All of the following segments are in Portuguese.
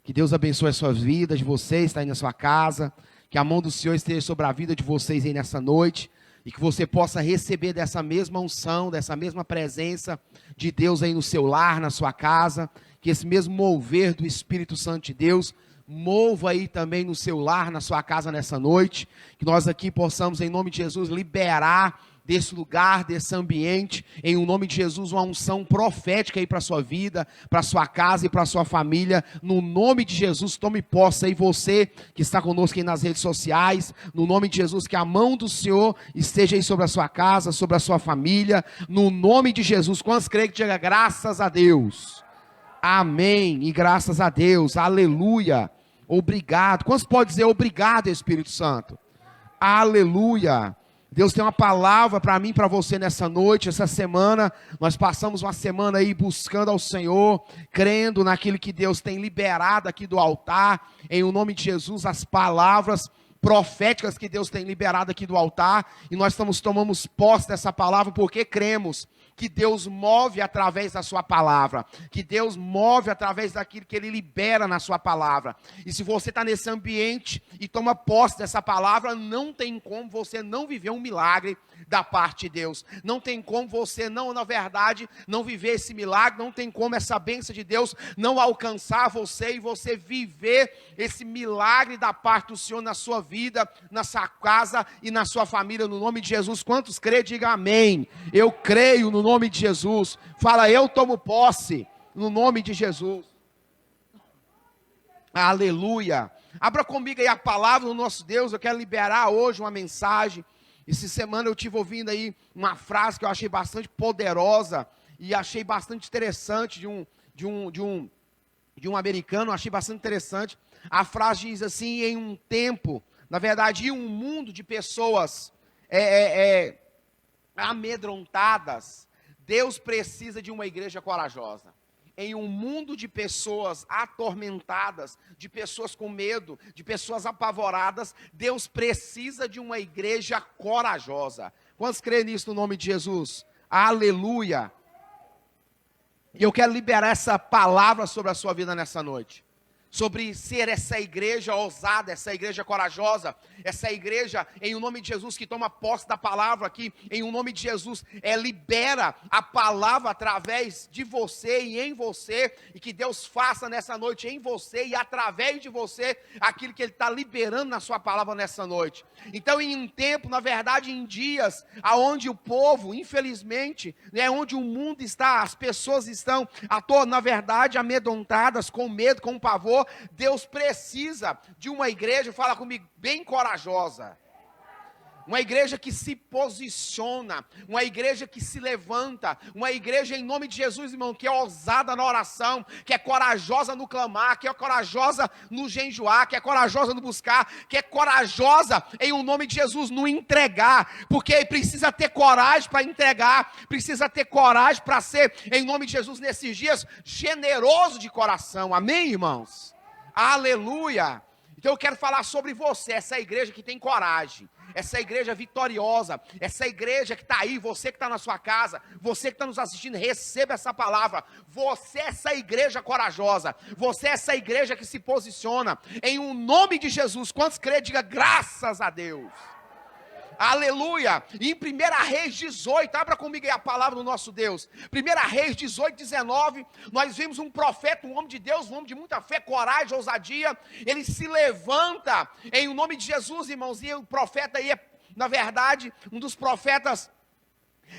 Que Deus abençoe as suas vidas, de vocês, está aí na sua casa. Que a mão do Senhor esteja sobre a vida de vocês aí nessa noite. E que você possa receber dessa mesma unção, dessa mesma presença de Deus aí no seu lar, na sua casa. Que esse mesmo mover do Espírito Santo de Deus mova aí também no seu lar, na sua casa nessa noite. Que nós aqui possamos, em nome de Jesus, liberar desse lugar, desse ambiente, em o nome de Jesus, uma unção profética aí para a sua vida, para a sua casa e para a sua família. No nome de Jesus, tome posse aí, você que está conosco aí nas redes sociais. No nome de Jesus, que a mão do Senhor esteja aí sobre a sua casa, sobre a sua família. No nome de Jesus, quantos creem que diga graças a Deus? Amém, e graças a Deus, aleluia. Obrigado. Quantos podem dizer obrigado, Espírito Santo? Aleluia. Deus tem uma palavra para mim e para você nessa noite, essa semana. Nós passamos uma semana aí buscando ao Senhor, crendo naquilo que Deus tem liberado aqui do altar, em o nome de Jesus, as palavras proféticas que Deus tem liberado aqui do altar, e nós tomamos posse dessa palavra porque cremos que Deus move através da sua palavra, que Deus move através daquilo que Ele libera na sua palavra. E se você está nesse ambiente e toma posse dessa palavra, não tem como você não viver um milagre da parte de Deus. Não tem como você não, na verdade, não viver esse milagre, não tem como essa bênção de Deus não alcançar você e você viver esse milagre da parte do Senhor na sua vida, na sua casa e na sua família, no nome de Jesus. Quantos creem, diga amém. Eu creio no nome de Jesus. Fala, eu tomo posse no nome de Jesus. Aleluia. Abra comigo aí a palavra do nosso Deus. Eu quero liberar hoje uma mensagem. Essa semana eu estive ouvindo aí uma frase que eu achei bastante poderosa e achei bastante interessante de um americano, achei bastante interessante. A frase diz assim: em um tempo, na verdade, em um mundo de pessoas amedrontadas, Deus precisa de uma igreja corajosa. Em um mundo de pessoas atormentadas, de pessoas com medo, de pessoas apavoradas, Deus precisa de uma igreja corajosa. Quantos creem nisso no nome de Jesus? Aleluia! E eu quero liberar essa palavra sobre a sua vida nessa noite. Sobre ser essa igreja ousada, essa igreja corajosa, essa igreja em o nome de Jesus que toma posse da palavra aqui, em o nome de Jesus, libera a palavra através de você e em você, e que Deus faça nessa noite em você e através de você, aquilo que Ele está liberando na sua palavra nessa noite. Então, em um tempo, na verdade, em dias, aonde o povo, infelizmente, onde o mundo está, as pessoas estão, na verdade, amedrontadas, com medo, com pavor, Deus precisa de uma igreja, fala comigo, bem corajosa. Uma igreja que se posiciona, uma igreja que se levanta, uma igreja em nome de Jesus, irmão, que é ousada na oração, que é corajosa no clamar, que é corajosa no jejuar, que é corajosa no buscar, que é corajosa em o nome de Jesus no entregar, porque precisa ter coragem para entregar, precisa ter coragem para ser, em nome de Jesus, nesses dias, generoso de coração, amém, irmãos? Aleluia! Então eu quero falar sobre você, essa igreja que tem coragem, essa igreja vitoriosa, essa igreja que está aí, você que está na sua casa, você que está nos assistindo, receba essa palavra. Você é essa igreja corajosa, você é essa igreja que se posiciona, em um nome de Jesus. Quantos creem, diga graças a Deus. Aleluia, em 1 Reis 18, abra comigo aí a palavra do nosso Deus. 1 Reis 18, 19, nós vimos um profeta, um homem de Deus, um homem de muita fé, coragem, ousadia. Ele se levanta em o nome de Jesus, irmãos, e o profeta aí é, na verdade, um dos profetas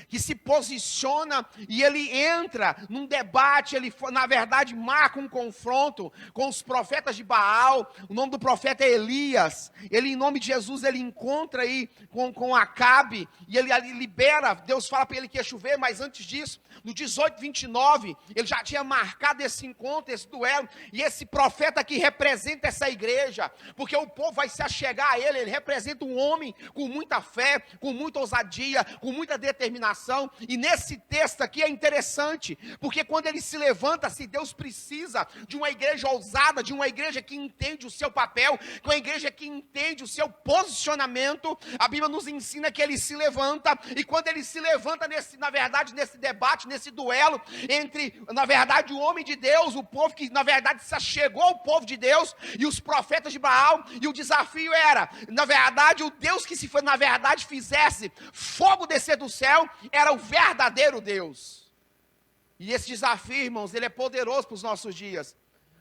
que se posiciona e ele entra num debate, ele na verdade marca um confronto com os profetas de Baal. O nome do profeta é Elias. Ele, em nome de Jesus, ele encontra aí com Acabe e ele ali libera, Deus fala para ele que ia chover, mas antes disso, no 18, 29, ele já tinha marcado esse encontro, esse duelo, e esse profeta aqui representa essa igreja, porque o povo vai se achegar a ele representa um homem com muita fé, com muita ousadia, com muita determinação, determinação. E nesse texto aqui é interessante, porque quando ele se levanta, se Deus precisa de uma igreja ousada, de uma igreja que entende o seu papel, de uma igreja que entende o seu posicionamento, a Bíblia nos ensina que ele se levanta, e quando ele se levanta, nesse debate, nesse duelo, entre, na verdade, o homem de Deus, o povo que, na verdade, se achegou ao povo de Deus, e os profetas de Baal, e o desafio era, na verdade, o Deus que se foi, na verdade, fizesse fogo descer do céu, era o verdadeiro Deus. E esse desafio, irmãos, ele é poderoso para os nossos dias,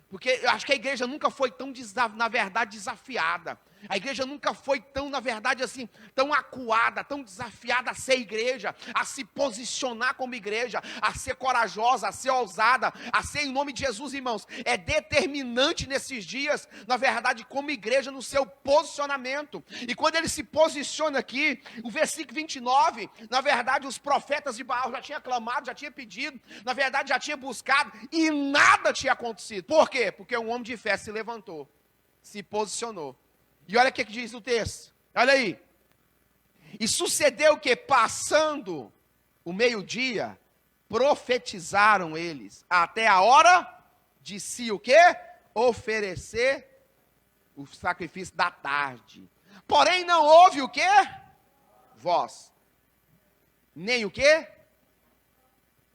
porque eu acho que a igreja nunca foi tão, na verdade, desafiada. A igreja nunca foi tão, na verdade, assim, tão acuada, tão desafiada a ser igreja, a se posicionar como igreja, a ser corajosa, a ser ousada, a ser em nome de Jesus, irmãos. É determinante nesses dias, na verdade, como igreja, no seu posicionamento. E quando ele se posiciona aqui, o versículo 29, na verdade, os profetas de Baal já tinham clamado, já tinham pedido, na verdade, já tinham buscado, e nada tinha acontecido. Por quê? Porque um homem de fé se levantou, se posicionou. E olha o que diz o texto, olha aí. E sucedeu que, passando o meio-dia, profetizaram eles, até a hora de se o quê? Oferecer o sacrifício da tarde. Porém não houve o quê? Voz. Nem o quê?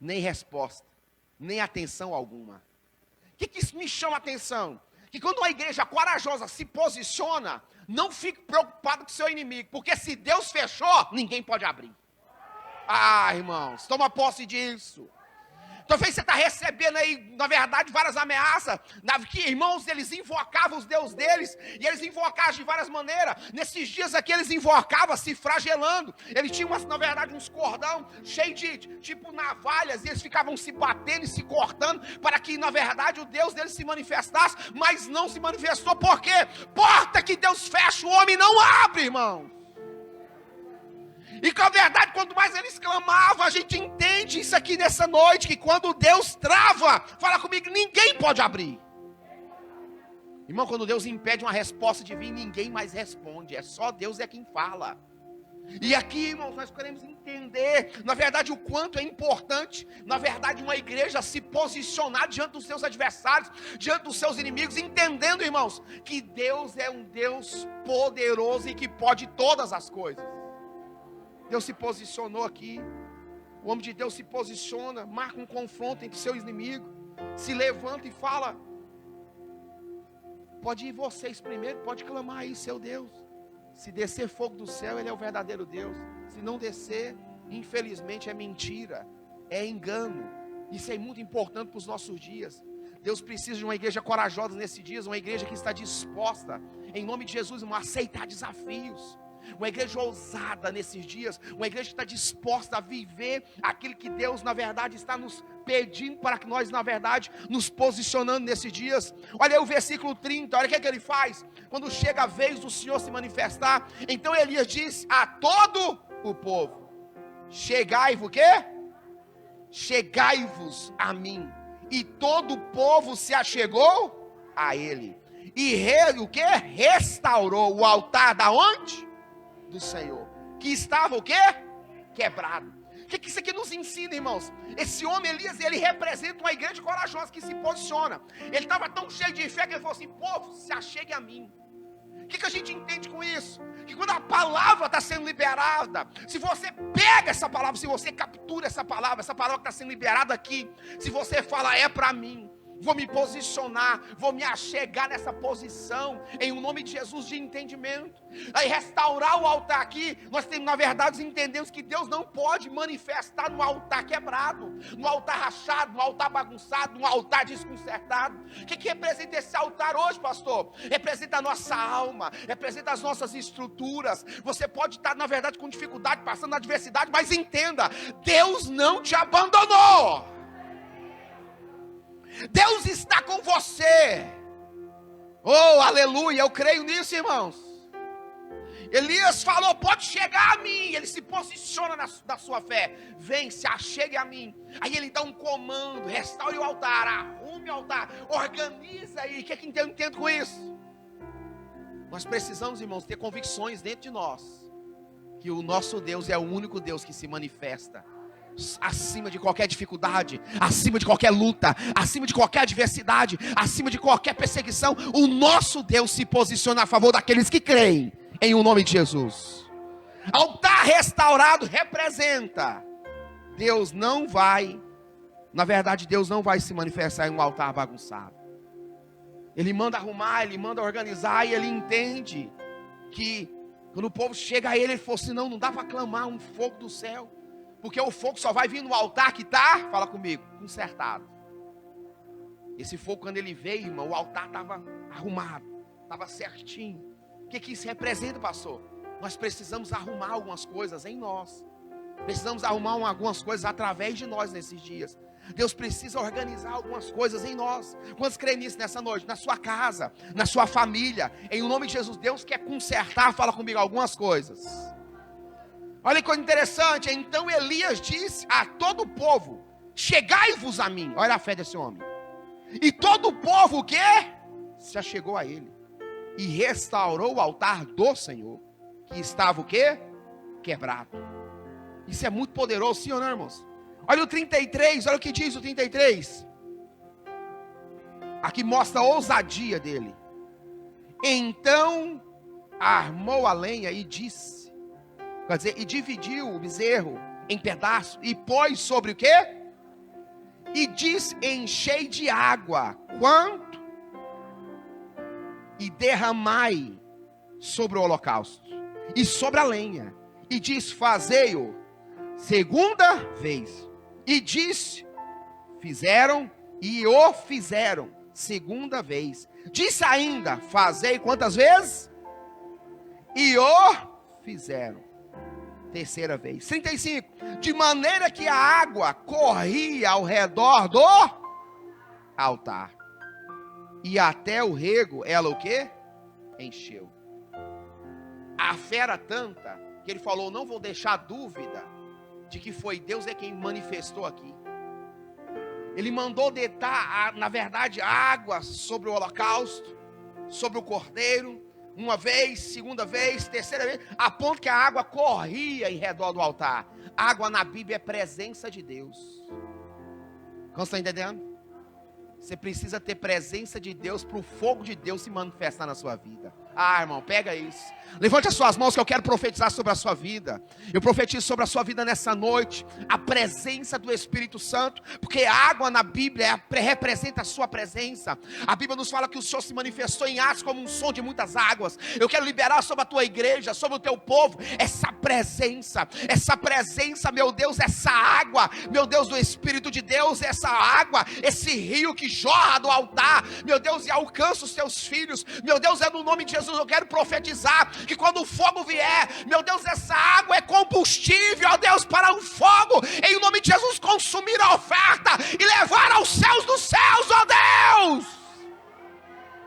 Nem resposta, nem atenção alguma. O que isso me chama a atenção? Que quando uma igreja corajosa se posiciona, não fique preocupado com o seu inimigo, porque se Deus fechou, ninguém pode abrir. Ah, irmãos, toma posse disso. Talvez você está recebendo aí, na verdade, várias ameaças, que irmãos, eles invocavam os deuses deles, e eles invocavam de várias maneiras. Nesses dias aqui, eles invocavam se flagelando. Eles tinham, na verdade, uns cordão cheios de, tipo, navalhas, e eles ficavam se batendo e se cortando, para que, na verdade, o Deus deles se manifestasse, mas não se manifestou. Por quê? Porta que Deus fecha, o homem não abre, irmão. E com a verdade, quanto mais eles clamavam, a gente entende isso aqui nessa noite, que quando Deus trava, fala comigo, ninguém pode abrir. Irmão, quando Deus impede uma resposta divina, ninguém mais responde, é só Deus é quem fala. E aqui, irmãos, nós queremos entender, na verdade, o quanto é importante, na verdade, uma igreja se posicionar diante dos seus adversários, diante dos seus inimigos, entendendo, irmãos, que Deus é um Deus poderoso e que pode todas as coisas. Deus se posicionou aqui, o homem de Deus se posiciona, marca um confronto entre seus inimigos, se levanta e fala, pode ir vocês primeiro, pode clamar aí, seu Deus, se descer fogo do céu, Ele é o verdadeiro Deus, se não descer, infelizmente é mentira, é engano, isso é muito importante para os nossos dias. Deus precisa de uma igreja corajosa nesses dias, uma igreja que está disposta, em nome de Jesus, a aceitar desafios. Uma igreja ousada nesses dias, uma igreja que está disposta a viver aquilo que Deus, na verdade, está nos pedindo para que nós, na verdade, nos posicionando nesses dias. Olha aí o versículo 30, olha o que ele faz. Quando chega a vez do Senhor se manifestar, então Elias diz a todo o povo, chegai-vos o quê? Chegai-vos a mim. E todo o povo se achegou a ele. E o quê? Restaurou o altar da onde? Do Senhor, que estava o quê? Quebrado. O que isso aqui nos ensina, irmãos? Esse homem Elias, ele representa uma igreja corajosa que se posiciona. Ele estava tão cheio de fé que ele falou assim, povo, se achegue a mim. O que a gente entende com isso? Que quando a palavra está sendo liberada, se você pega essa palavra, se você captura essa palavra que está sendo liberada aqui, se você fala, é para mim, vou me posicionar, vou me achegar nessa posição, em o nome de Jesus, de entendimento. Aí restaurar o altar aqui, nós temos, na verdade, entendemos que Deus não pode manifestar no altar quebrado, no altar rachado, no altar bagunçado, no altar desconcertado. O que representa esse altar hoje, pastor? Representa a nossa alma, representa as nossas estruturas. Você pode estar, na verdade, com dificuldade, passando na adversidade, mas entenda, Deus não te abandonou. Deus está com você. Oh, aleluia, eu creio nisso, irmãos. Elias falou, pode chegar a mim. Ele se posiciona na sua fé. Vem, se achegue a mim. Aí ele dá um comando, restaure o altar, arrume o altar, organiza aí. O que eu entendo com isso? Nós precisamos, irmãos, ter convicções dentro de nós, que o nosso Deus é o único Deus que se manifesta acima de qualquer dificuldade, acima de qualquer luta, acima de qualquer adversidade, acima de qualquer perseguição. O nosso Deus se posiciona a favor daqueles que creem em o nome de Jesus. Altar restaurado representa Deus não vai, na verdade Deus não vai se manifestar em um altar bagunçado. Ele manda arrumar, ele manda organizar, e ele entende que quando o povo chega a ele, ele falou assim: não dá para clamar um fogo do céu, porque o fogo só vai vir no altar que está, fala comigo, consertado. Esse fogo, quando ele veio, irmão, o altar estava arrumado, estava certinho. O que isso representa, pastor? Nós precisamos arrumar algumas coisas em nós. Precisamos arrumar algumas coisas através de nós nesses dias. Deus precisa organizar algumas coisas em nós. Quantos creem nisso nessa noite? Na sua casa, na sua família, em nome de Jesus. Deus quer consertar, fala comigo, algumas coisas. Olha que coisa interessante. Então Elias disse a todo o povo: chegai-vos a mim. Olha a fé desse homem. E todo o povo o quê? Se achegou a ele e restaurou o altar do Senhor, que estava o quê? Quebrado. Isso é muito poderoso, sim ou não, irmãos? Olha o 33, olha o que diz o 33. Aqui mostra a ousadia dele. Então armou a lenha e disse, quer dizer, e dividiu o bezerro em pedaços e pôs sobre o quê? E disse: enchei de água, quanto? E derramai sobre o holocausto e sobre a lenha. E diz: fazei-o segunda vez. E disse: fizeram e o fizeram segunda vez. Disse ainda: fazei quantas vezes? E o fizeram terceira vez. 35. De maneira que a água corria ao redor do altar, e até o rego ela o quê? Encheu. A fé era tanta que ele falou: não vou deixar dúvida de que foi Deus quem manifestou aqui. Ele mandou deitar, na verdade, água sobre o holocausto, sobre o cordeiro, uma vez, segunda vez, terceira vez, a ponto que a água corria em redor do altar. Água na Bíblia é presença de Deus. Como você está entendendo? Você precisa ter presença de Deus para o fogo de Deus se manifestar na sua vida. Ah, irmão, pega isso. Levante as suas mãos que eu quero profetizar sobre a sua vida. Eu profetizo sobre a sua vida nessa noite a presença do Espírito Santo, porque a água na Bíblia representa a sua presença. A Bíblia nos fala que o Senhor se manifestou em Atos como um som de muitas águas. Eu quero liberar sobre a tua igreja, sobre o teu povo, essa presença, meu Deus, essa água, meu Deus, do Espírito de Deus, essa água, esse rio que jorra do altar, meu Deus, e alcança os teus filhos. Meu Deus, é no nome de Jesus, eu quero profetizar que quando o fogo vier, meu Deus, essa água é combustível, ó Deus, para o fogo, em nome de Jesus, consumir a oferta e levar aos céus dos céus, ó Deus.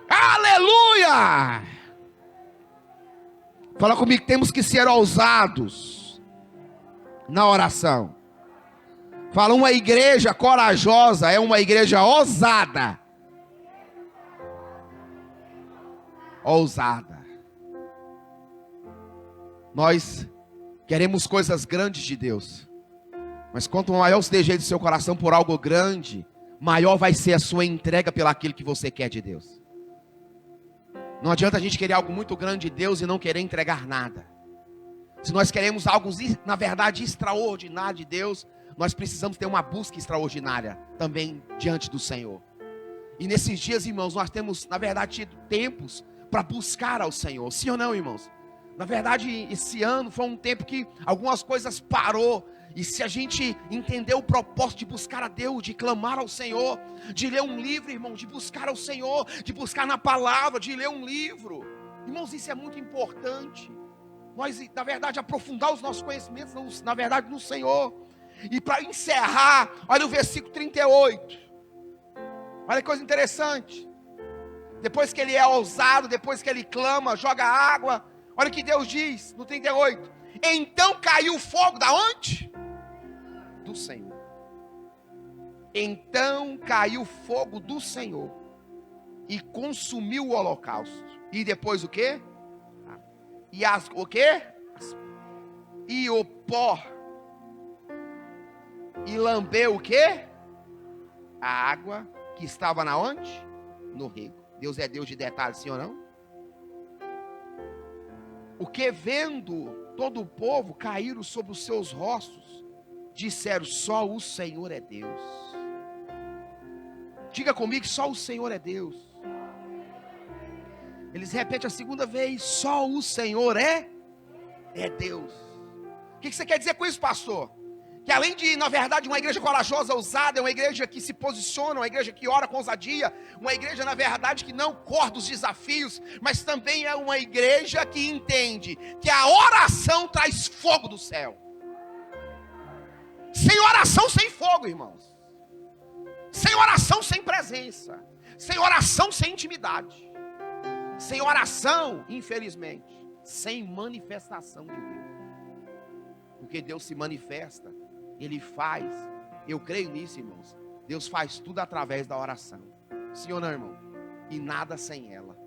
Aleluia. Fala comigo, temos que ser ousados na oração. Fala, uma igreja corajosa é uma igreja ousada. Ousada. Nós queremos coisas grandes de Deus, mas quanto maior o desejo do seu coração por algo grande, maior vai ser a sua entrega pelaquilo que você quer de Deus. Não adianta a gente querer algo muito grande de Deus e não querer entregar nada. Se nós queremos algo, na verdade, extraordinário de Deus, nós precisamos ter uma busca extraordinária também diante do Senhor. E nesses dias, irmãos, nós temos, na verdade, tido tempos para buscar ao Senhor. Sim ou não, irmãos? Na verdade, esse ano foi um tempo que algumas coisas parou. E se a gente entender o propósito de buscar a Deus, de clamar ao Senhor, de ler um livro, irmão, de buscar ao Senhor, de buscar na palavra, de ler um livro, irmãos, isso é muito importante. Nós, na verdade, aprofundar os nossos conhecimentos, na verdade, no Senhor. E para encerrar, olha o versículo 38. Olha que coisa interessante. Depois que ele é ousado, depois que ele clama, joga água, olha o que Deus diz no 38. Então caiu o fogo da onde? Do Senhor. Então caiu o fogo do Senhor e consumiu o holocausto. E depois o quê? E o quê? e o pó, e lambeu o quê? A água que estava na onde? No rego. Deus é Deus de detalhes, sim ou não? O que vendo todo o povo caíram sobre os seus rostos, disseram, só o Senhor é Deus. Diga comigo, só o Senhor é Deus. Eles repetem a segunda vez, só o Senhor é Deus. O que você quer dizer com isso, pastor? Que além de, na verdade, uma igreja corajosa, ousada, é uma igreja que se posiciona, uma igreja que ora com ousadia, uma igreja, na verdade, que não corre dos desafios, mas também é uma igreja que entende que a oração traz fogo do céu. Sem oração, sem fogo, irmãos. Sem oração, sem presença. Sem oração, sem intimidade. Sem oração, infelizmente, sem manifestação de Deus. Porque Deus se manifesta, Ele faz. Eu creio nisso, irmãos. Deus faz tudo através da oração. Sim ou não, irmão? E nada sem ela.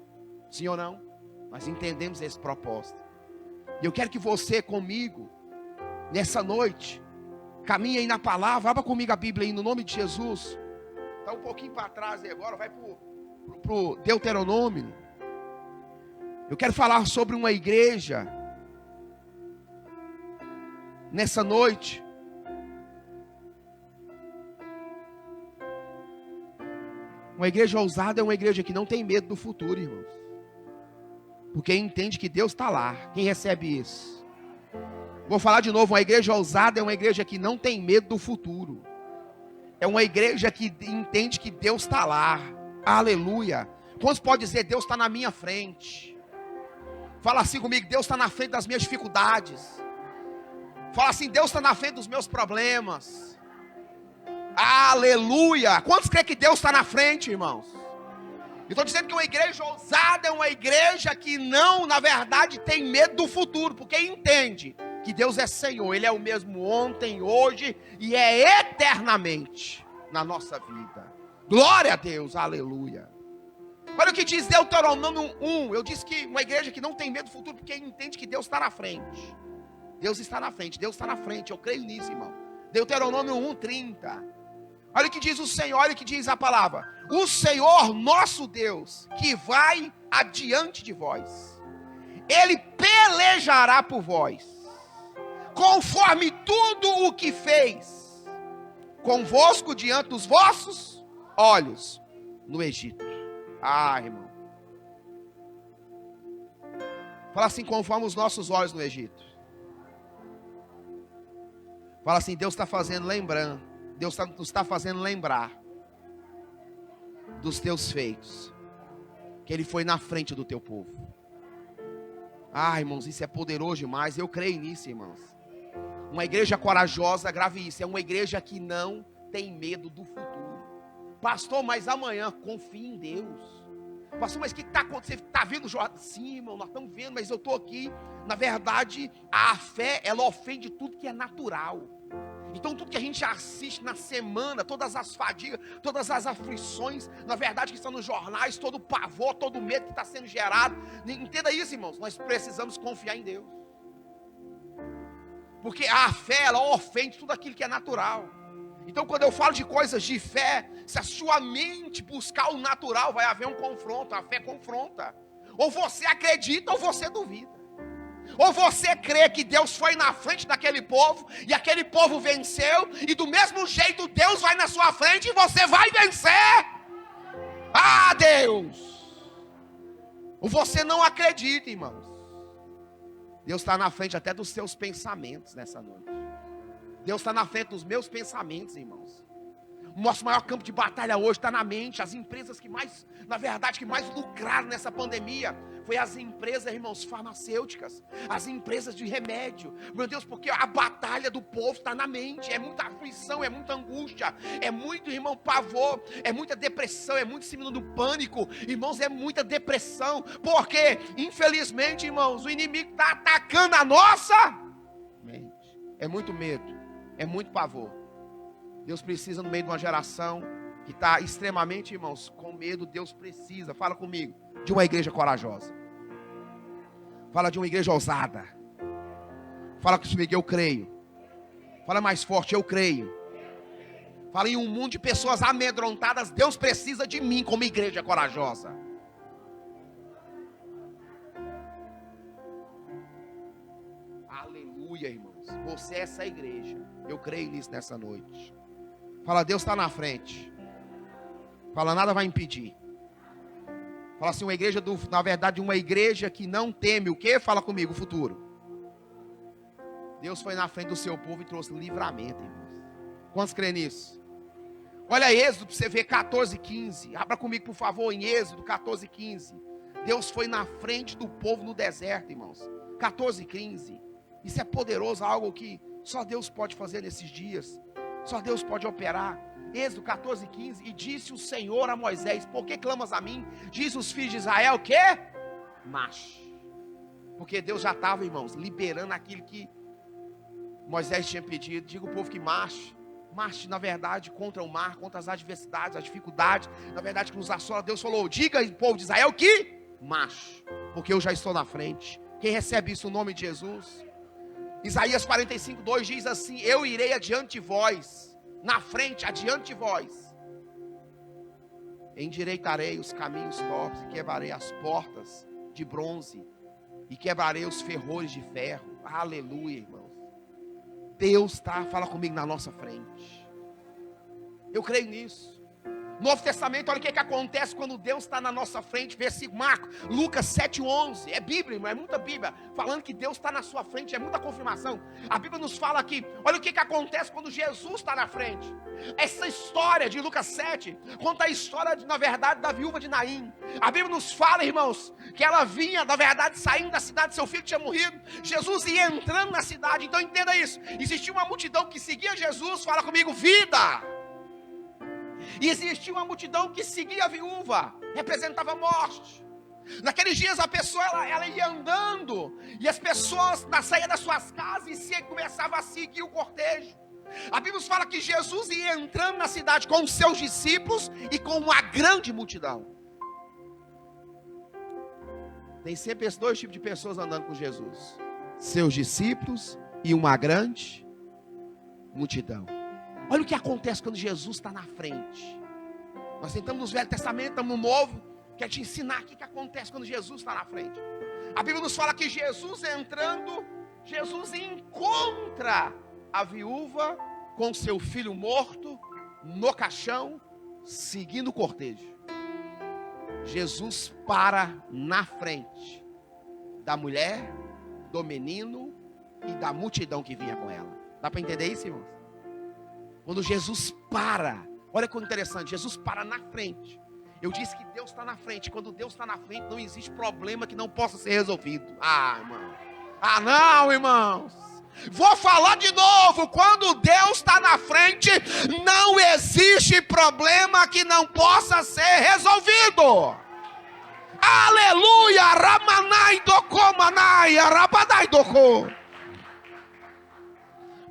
Sim ou não? Nós entendemos esse propósito. E eu quero que você comigo, nessa noite, caminhe aí na palavra. Abra comigo a Bíblia aí no nome de Jesus. Está um pouquinho para trás aí agora. Vai para o Deuteronômio. Eu quero falar sobre uma igreja nessa noite. Uma igreja ousada é uma igreja que não tem medo do futuro, irmãos. Porque entende que Deus está lá. Quem recebe isso? Vou falar de novo, uma igreja ousada é uma igreja que não tem medo do futuro. É uma igreja que entende que Deus está lá. Aleluia. Quantos podem dizer, Deus está na minha frente? Fala assim comigo, Deus está na frente das minhas dificuldades. Fala assim, Deus está na frente dos meus problemas. Aleluia. Quantos creem que Deus está na frente, irmãos? Eu estou dizendo que uma igreja ousada é uma igreja que não, na verdade, tem medo do futuro. Porque entende que Deus é Senhor. Ele é o mesmo ontem, hoje e é eternamente na nossa vida. Glória a Deus, aleluia. Olha o que diz Deuteronômio 1. Eu disse que uma igreja que não tem medo do futuro porque entende que Deus está na frente. Deus está na frente, Deus está na frente. Eu creio nisso, irmão. Deuteronômio 1:30. Olha o que diz o Senhor, olha o que diz a palavra. O Senhor nosso Deus, que vai adiante de vós. Ele pelejará por vós, conforme tudo o que fez convosco diante dos vossos olhos no Egito. Ah, irmão. Fala assim, conforme os nossos olhos no Egito. Fala assim, Deus está fazendo lembrando. Deus está fazendo lembrar dos teus feitos. Que Ele foi na frente do teu povo. Ah, irmãos, isso é poderoso demais. Eu creio nisso, irmãos. Uma igreja corajosa, grave isso. É uma igreja que não tem medo do futuro. Pastor, mas amanhã, confie em Deus. Pastor, mas o que está acontecendo? Você está vendo o jornal? Sim, irmão, nós estamos vendo, mas eu estou aqui. Na verdade, a fé, ela ofende tudo que é natural. Então tudo que a gente assiste na semana, todas as fadigas, todas as aflições, na verdade que estão nos jornais, todo o pavor, todo o medo que está sendo gerado. Entenda isso, irmãos, nós precisamos confiar em Deus. Porque a fé, ela ofende tudo aquilo que é natural. Então quando eu falo de coisas de fé, se a sua mente buscar o natural, vai haver um confronto, a fé confronta. Ou você acredita ou você duvida. Ou você crê que Deus foi na frente daquele povo e aquele povo venceu, e do mesmo jeito Deus vai na sua frente e você vai vencer. Ah, Deus! Ou você não acredita, irmãos. Deus está na frente até dos seus pensamentos nessa noite. Deus está na frente dos meus pensamentos, irmãos. O nosso maior campo de batalha hoje está na mente. As empresas que mais, na verdade, que mais lucraram nessa pandemia foi as empresas, irmãos, farmacêuticas, as empresas de remédio. Meu Deus, porque a batalha do povo está na mente. É muita aflição, é muita angústia, é muito, irmão, pavor, é muita depressão, é muito símbolo do pânico. Irmãos, é muita depressão, porque, infelizmente, irmãos, o inimigo está atacando a nossa mente. É muito medo, é muito pavor. Deus precisa, no meio de uma geração que está extremamente, irmãos, com medo. Deus precisa, fala comigo, de uma igreja corajosa. Fala de uma igreja ousada. Fala comigo, eu creio. Fala mais forte, eu creio. Fala, em um mundo de pessoas amedrontadas, Deus precisa de mim como igreja corajosa. Aleluia, irmãos. Você é essa igreja. Eu creio nisso nessa noite. Fala, Deus está na frente. Fala, nada vai impedir. Fala assim, uma igreja, na verdade, uma igreja que não teme o quê? Fala comigo, o futuro. Deus foi na frente do seu povo e trouxe livramento, irmãos. Quantos creem nisso? Olha Êxodo, para você ver 14:15. Abra comigo, por favor, em Êxodo 14:15. Deus foi na frente do povo no deserto, irmãos. 14:15. Isso é poderoso, algo que só Deus pode fazer nesses dias. Só Deus pode operar. Êxodo 14:15. E disse o Senhor a Moisés: por que clamas a mim? Diz os filhos de Israel, o quê? Marche. Porque Deus já estava, irmãos, liberando aquilo que Moisés tinha pedido. Diga o povo que marche. Marche, na verdade, contra o mar, contra as adversidades, as dificuldades, na verdade, que nos assola. Deus falou, diga ao povo de Israel que marche, porque eu já estou na frente. Quem recebe isso no nome de Jesus? Isaías 45:2 diz assim: eu irei adiante de vós, na frente, adiante de vós. Endireitarei os caminhos tortos, e quebrarei as portas de bronze, e quebrarei os ferrolhos de ferro. Aleluia, irmãos. Deus está, fala comigo, na nossa frente. Eu creio nisso. Novo Testamento, olha o que acontece quando Deus está na nossa frente. Versículo Lucas 7:11. É Bíblia, irmão, é muita Bíblia. Falando que Deus está na sua frente, é muita confirmação. A Bíblia nos fala aqui, olha o que acontece quando Jesus está na frente. Essa história de Lucas 7 conta a história, na verdade, da viúva de Naim. A Bíblia nos fala, irmãos, que ela vinha, na verdade, saindo da cidade, seu filho tinha morrido. Jesus ia entrando na cidade. Então entenda isso. Existia uma multidão que seguia Jesus. Fala comigo, vida. E existia uma multidão que seguia a viúva, representava a morte. Naqueles dias a pessoa ela ia andando, e as pessoas saíam das suas casas e começavam a seguir o cortejo. A Bíblia nos fala que Jesus ia entrando na cidade com os seus discípulos e com uma grande multidão. Tem sempre esses dois tipos de pessoas andando com Jesus: seus discípulos e uma grande multidão. Olha o que acontece quando Jesus está na frente. Nós estamos no Velho Testamento, estamos no Novo. Quero te ensinar aqui o que acontece quando Jesus está na frente. A Bíblia nos fala que Jesus entrando, Jesus encontra a viúva com seu filho morto no caixão, seguindo o cortejo. Jesus para na frente da mulher, do menino e da multidão que vinha com ela. Dá para entender isso, irmãos? Quando Jesus para, olha que interessante, Jesus para na frente. Eu disse que Deus está na frente. Quando Deus está na frente, não existe problema que não possa ser resolvido. Ah, irmão. Ah, não, irmãos. Vou falar de novo. Quando Deus está na frente, não existe problema que não possa ser resolvido. Aleluia. Ramanai doko manai, rabadai doko.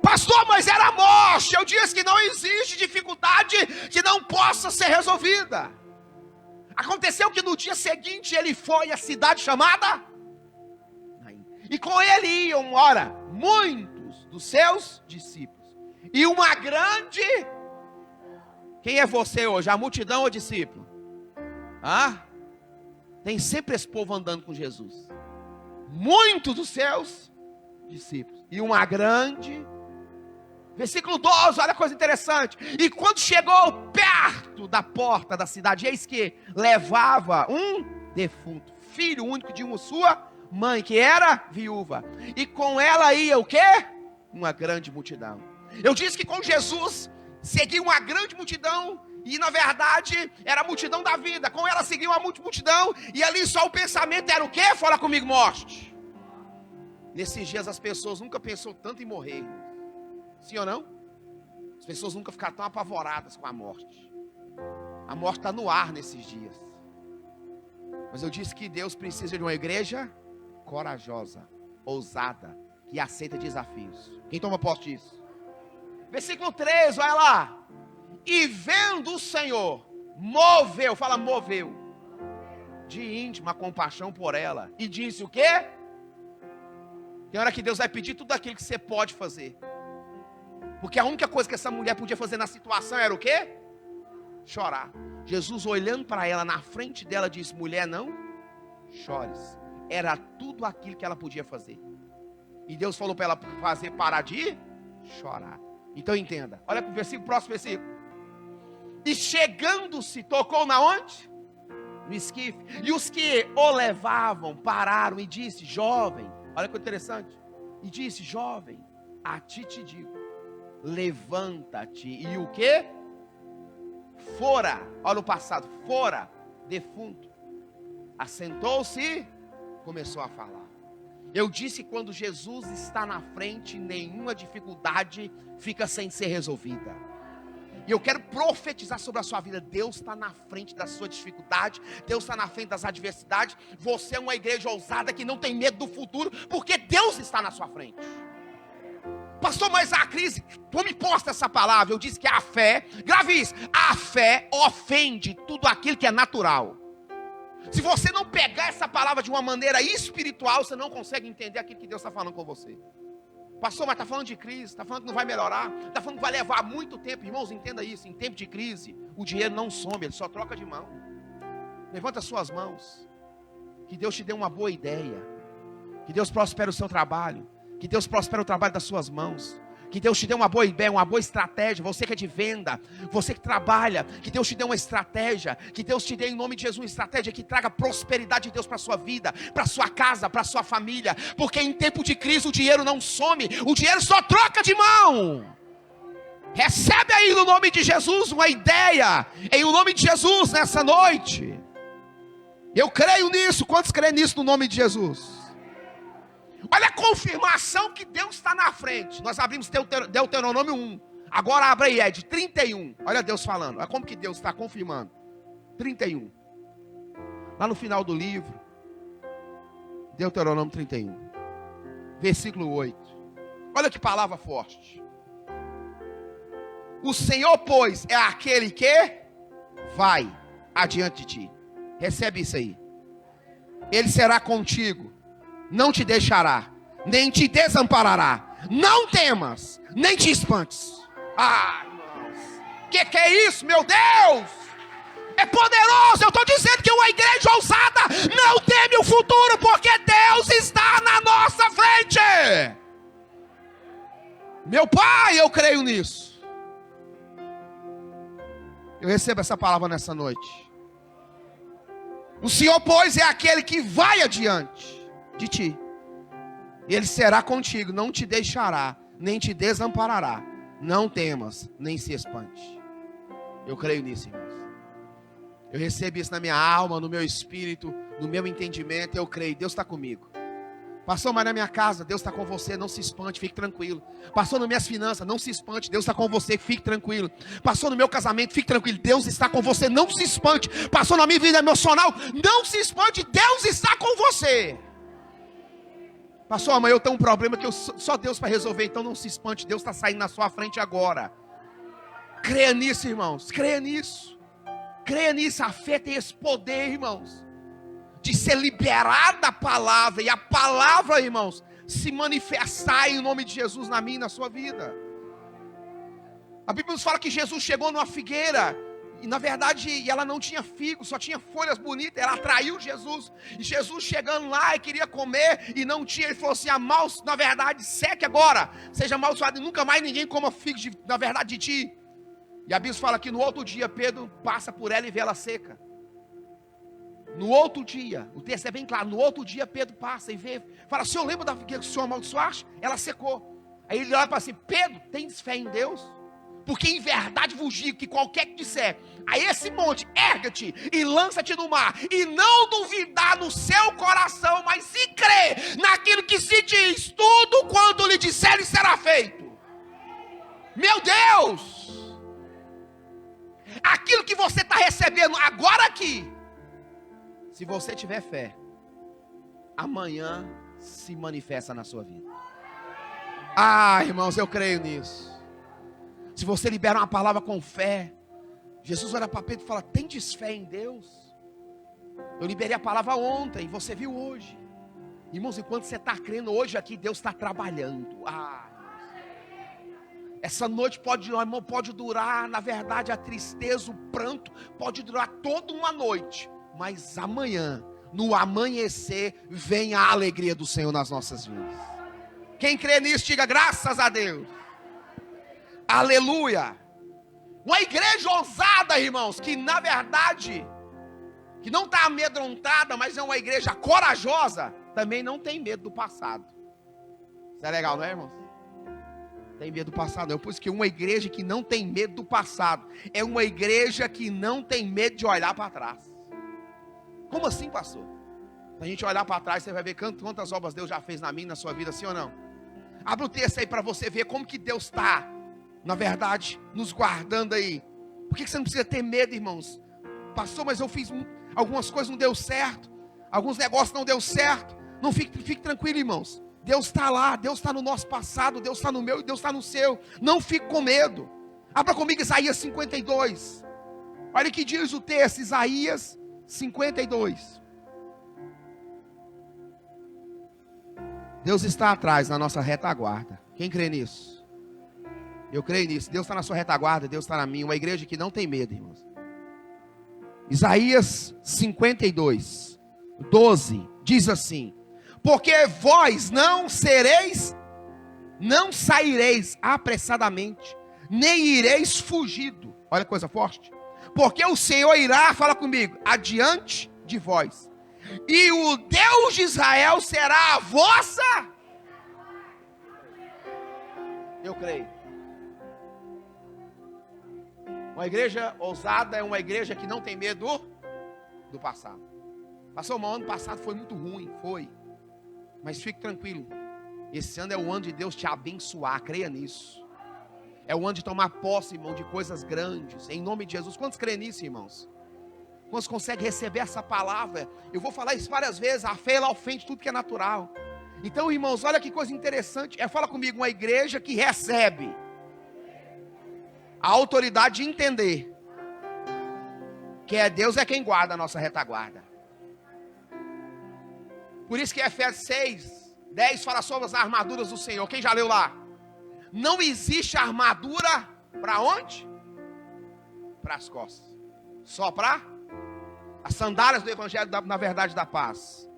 Pastor, mas era morte. Eu disse que não existe dificuldade que não possa ser resolvida. Aconteceu que no dia seguinte ele foi à cidade chamada Naim. E com ele iam, ora, muitos dos seus discípulos. E uma grande... Quem é você hoje? A multidão ou discípulo? Tem sempre esse povo andando com Jesus. Muitos dos seus discípulos. E uma grande... Versículo 12, olha a coisa interessante. E quando chegou perto da porta da cidade, eis que levava um defunto, filho único de uma sua mãe, que era viúva. E com ela ia o quê? Uma grande multidão. Eu disse que com Jesus seguia uma grande multidão. E na verdade era a multidão da vida. Com ela seguia uma multidão. E ali só o pensamento era o quê? Fala comigo, morte. Nesses dias as pessoas nunca pensou tanto em morrer. Sim ou não? As pessoas nunca ficaram tão apavoradas com a morte. A morte está no ar nesses dias. Mas eu disse que Deus precisa de uma igreja corajosa, ousada, que aceita desafios. Quem toma posse disso? Versículo 13, olha lá. E vendo o Senhor, moveu, fala moveu, de íntima compaixão por ela. E disse o quê? Tem hora que Deus vai pedir tudo aquilo que você pode fazer. Porque a única coisa que essa mulher podia fazer na situação era o quê? Chorar. Jesus, olhando para ela, na frente dela, disse: mulher, não chores. Era tudo aquilo que ela podia fazer. E Deus falou para ela fazer, parar de chorar. Então entenda. Olha para o versículo, próximo versículo. E chegando-se, tocou na onde? No esquife. E os que o levavam pararam e disse: jovem, olha que interessante. E disse: jovem, a ti te digo, levanta-te. E o que? Fora, olha o passado, fora, defunto. Assentou-se e começou a falar. Eu disse, quando Jesus está na frente, nenhuma dificuldade fica sem ser resolvida. E eu quero profetizar sobre a sua vida. Deus está na frente da sua dificuldade. Deus está na frente das adversidades. Você é uma igreja ousada que não tem medo do futuro, porque Deus está na sua frente. Pastor, mas a crise, tu me posta essa palavra. Eu disse que a fé, grave isso, a fé ofende tudo aquilo que é natural. Se você não pegar essa palavra de uma maneira espiritual, você não consegue entender aquilo que Deus está falando com você. Pastor, mas está falando de crise, está falando que não vai melhorar, está falando que vai levar muito tempo. Irmãos, entenda isso, em tempo de crise, o dinheiro não some, ele só troca de mão. Levanta as suas mãos, que Deus te dê uma boa ideia, que Deus prospere o seu trabalho, que Deus prospere o trabalho das suas mãos, que Deus te dê uma boa ideia, uma boa estratégia. Você que é de venda, você que trabalha, que Deus te dê uma estratégia, que Deus te dê em nome de Jesus uma estratégia que traga prosperidade de Deus para a sua vida, para a sua casa, para a sua família. Porque em tempo de crise o dinheiro não some, o dinheiro só troca de mão. Recebe aí no nome de Jesus uma ideia, em nome de Jesus nessa noite. Eu creio nisso. Quantos creem nisso no nome de Jesus? Olha a confirmação que Deus está na frente. Nós abrimos Deuteronômio 1. Agora abre aí, Ed, 31. Olha Deus falando. Olha como que Deus está confirmando. 31. Lá no final do livro. Deuteronômio 31. Versículo 8. Olha que palavra forte. O Senhor, pois, é aquele que vai adiante de ti. Recebe isso aí. Ele será contigo. Não te deixará, nem te desamparará. Não temas, nem te espantes. Ah, irmãos, que é isso, meu Deus? É poderoso. Eu estou dizendo que uma igreja ousada não teme o futuro, porque Deus está na nossa frente. Meu Pai, eu creio nisso. Eu recebo essa palavra nessa noite. O Senhor, pois, é aquele que vai adiante de ti. Ele será contigo, não te deixará, nem te desamparará. Não temas, nem se espante. Eu creio nisso, irmãos. Eu recebo isso na minha alma, no meu espírito, no meu entendimento. Eu creio, Deus está comigo. Pastor, mas na minha casa, Deus está com você, não se espante, fique tranquilo. Pastor, nas minhas finanças, não se espante, Deus está com você, fique tranquilo. Pastor, no meu casamento, fique tranquilo, Deus está com você, não se espante. Pastor, na minha vida emocional, não se espante, Deus está com você. Pastor, amanhã eu tenho um problema que só Deus para resolver, então não se espante, Deus está saindo na sua frente agora. Creia nisso, irmãos, creia nisso. Creia nisso, a fé tem esse poder, irmãos, de ser liberada a palavra, e a palavra, irmãos, se manifestar em nome de Jesus na minha e na sua vida. A Bíblia nos fala que Jesus chegou numa figueira, e na verdade ela não tinha figo, só tinha folhas bonitas. Ela atraiu Jesus, e Jesus chegando lá e queria comer, e não tinha. Ele falou assim: na verdade, seque agora, seja amaldiçoado, e nunca mais ninguém coma figos na verdade de ti. E a Bíblia fala que no outro dia Pedro passa por ela e vê ela seca. No outro dia, o texto é bem claro, no outro dia Pedro passa e vê, fala: Senhor, lembra da figueira que o Senhor amaldiçoaste? Ela secou. Aí ele olha para assim: Pedro, tens fé em Deus? Porque em verdade vos digo que qualquer que disser a esse monte, erga-te e lança-te no mar, e não duvidar no seu coração, mas se crer naquilo que se diz, tudo quanto lhe disserem será feito. Meu Deus! Aquilo que você está recebendo agora aqui, se você tiver fé, amanhã se manifesta na sua vida. Ah, irmãos, eu creio nisso. Se você libera uma palavra com fé, Jesus olha para Pedro e fala: tendes fé em Deus? Eu liberei a palavra ontem, você viu hoje. Irmãos, enquanto você está crendo hoje aqui, Deus está trabalhando. Essa noite pode durar, na verdade, a tristeza, o pranto, pode durar toda uma noite. Mas amanhã, no amanhecer, vem a alegria do Senhor nas nossas vidas. Quem crê nisso, diga graças a Deus. Aleluia. Uma igreja ousada, irmãos, que na verdade, que não está amedrontada, mas é uma igreja corajosa, também não tem medo do passado. Isso é legal, não é, irmãos? Tem medo do passado, não. Por isso que uma igreja que não tem medo do passado é uma igreja que não tem medo de olhar para trás. Como assim, pastor? Se a gente olhar para trás, você vai ver quantas obras Deus já fez na minha, na sua vida, sim ou não? Abre o texto aí para você ver como que Deus está, na verdade, nos guardando aí. Por que você não precisa ter medo, irmãos? Pastor, mas eu fiz algumas coisas, não deu certo. Alguns negócios não deu certo. Não fique tranquilo, irmãos. Deus está lá, Deus está no nosso passado, Deus está no meu e Deus está no seu. Não fique com medo. Abra comigo Isaías 52. Olha o que diz o texto, Isaías 52. Deus está atrás, na nossa retaguarda. Quem crê nisso? Eu creio nisso. Deus está na sua retaguarda, Deus está na minha. Uma igreja que não tem medo, irmãos. Isaías 52, 12, diz assim: porque vós não saireis apressadamente, nem ireis fugido. Olha que coisa forte. Porque o Senhor irá, fala comigo, adiante de vós. E o Deus de Israel será a vossa. Eu creio. Uma igreja ousada é uma igreja que não tem medo do passado. Passou um ano passado, foi muito ruim, foi. Mas fique tranquilo. Esse ano é o ano de Deus te abençoar, creia nisso. É o ano de tomar posse, irmão, de coisas grandes, em nome de Jesus. Quantos creem nisso, irmãos? Quantos conseguem receber essa palavra? Eu vou falar isso várias vezes. A fé, ela ofende tudo que é natural. Então, irmãos, olha que coisa interessante. Fala comigo, uma igreja que recebe a autoridade de entender que Deus é quem guarda a nossa retaguarda. Por isso que Efésios 6, 10 fala sobre as armaduras do Senhor. Quem já leu lá? Não existe armadura para onde? Para as costas. Só para as sandálias do evangelho, na verdade, da paz.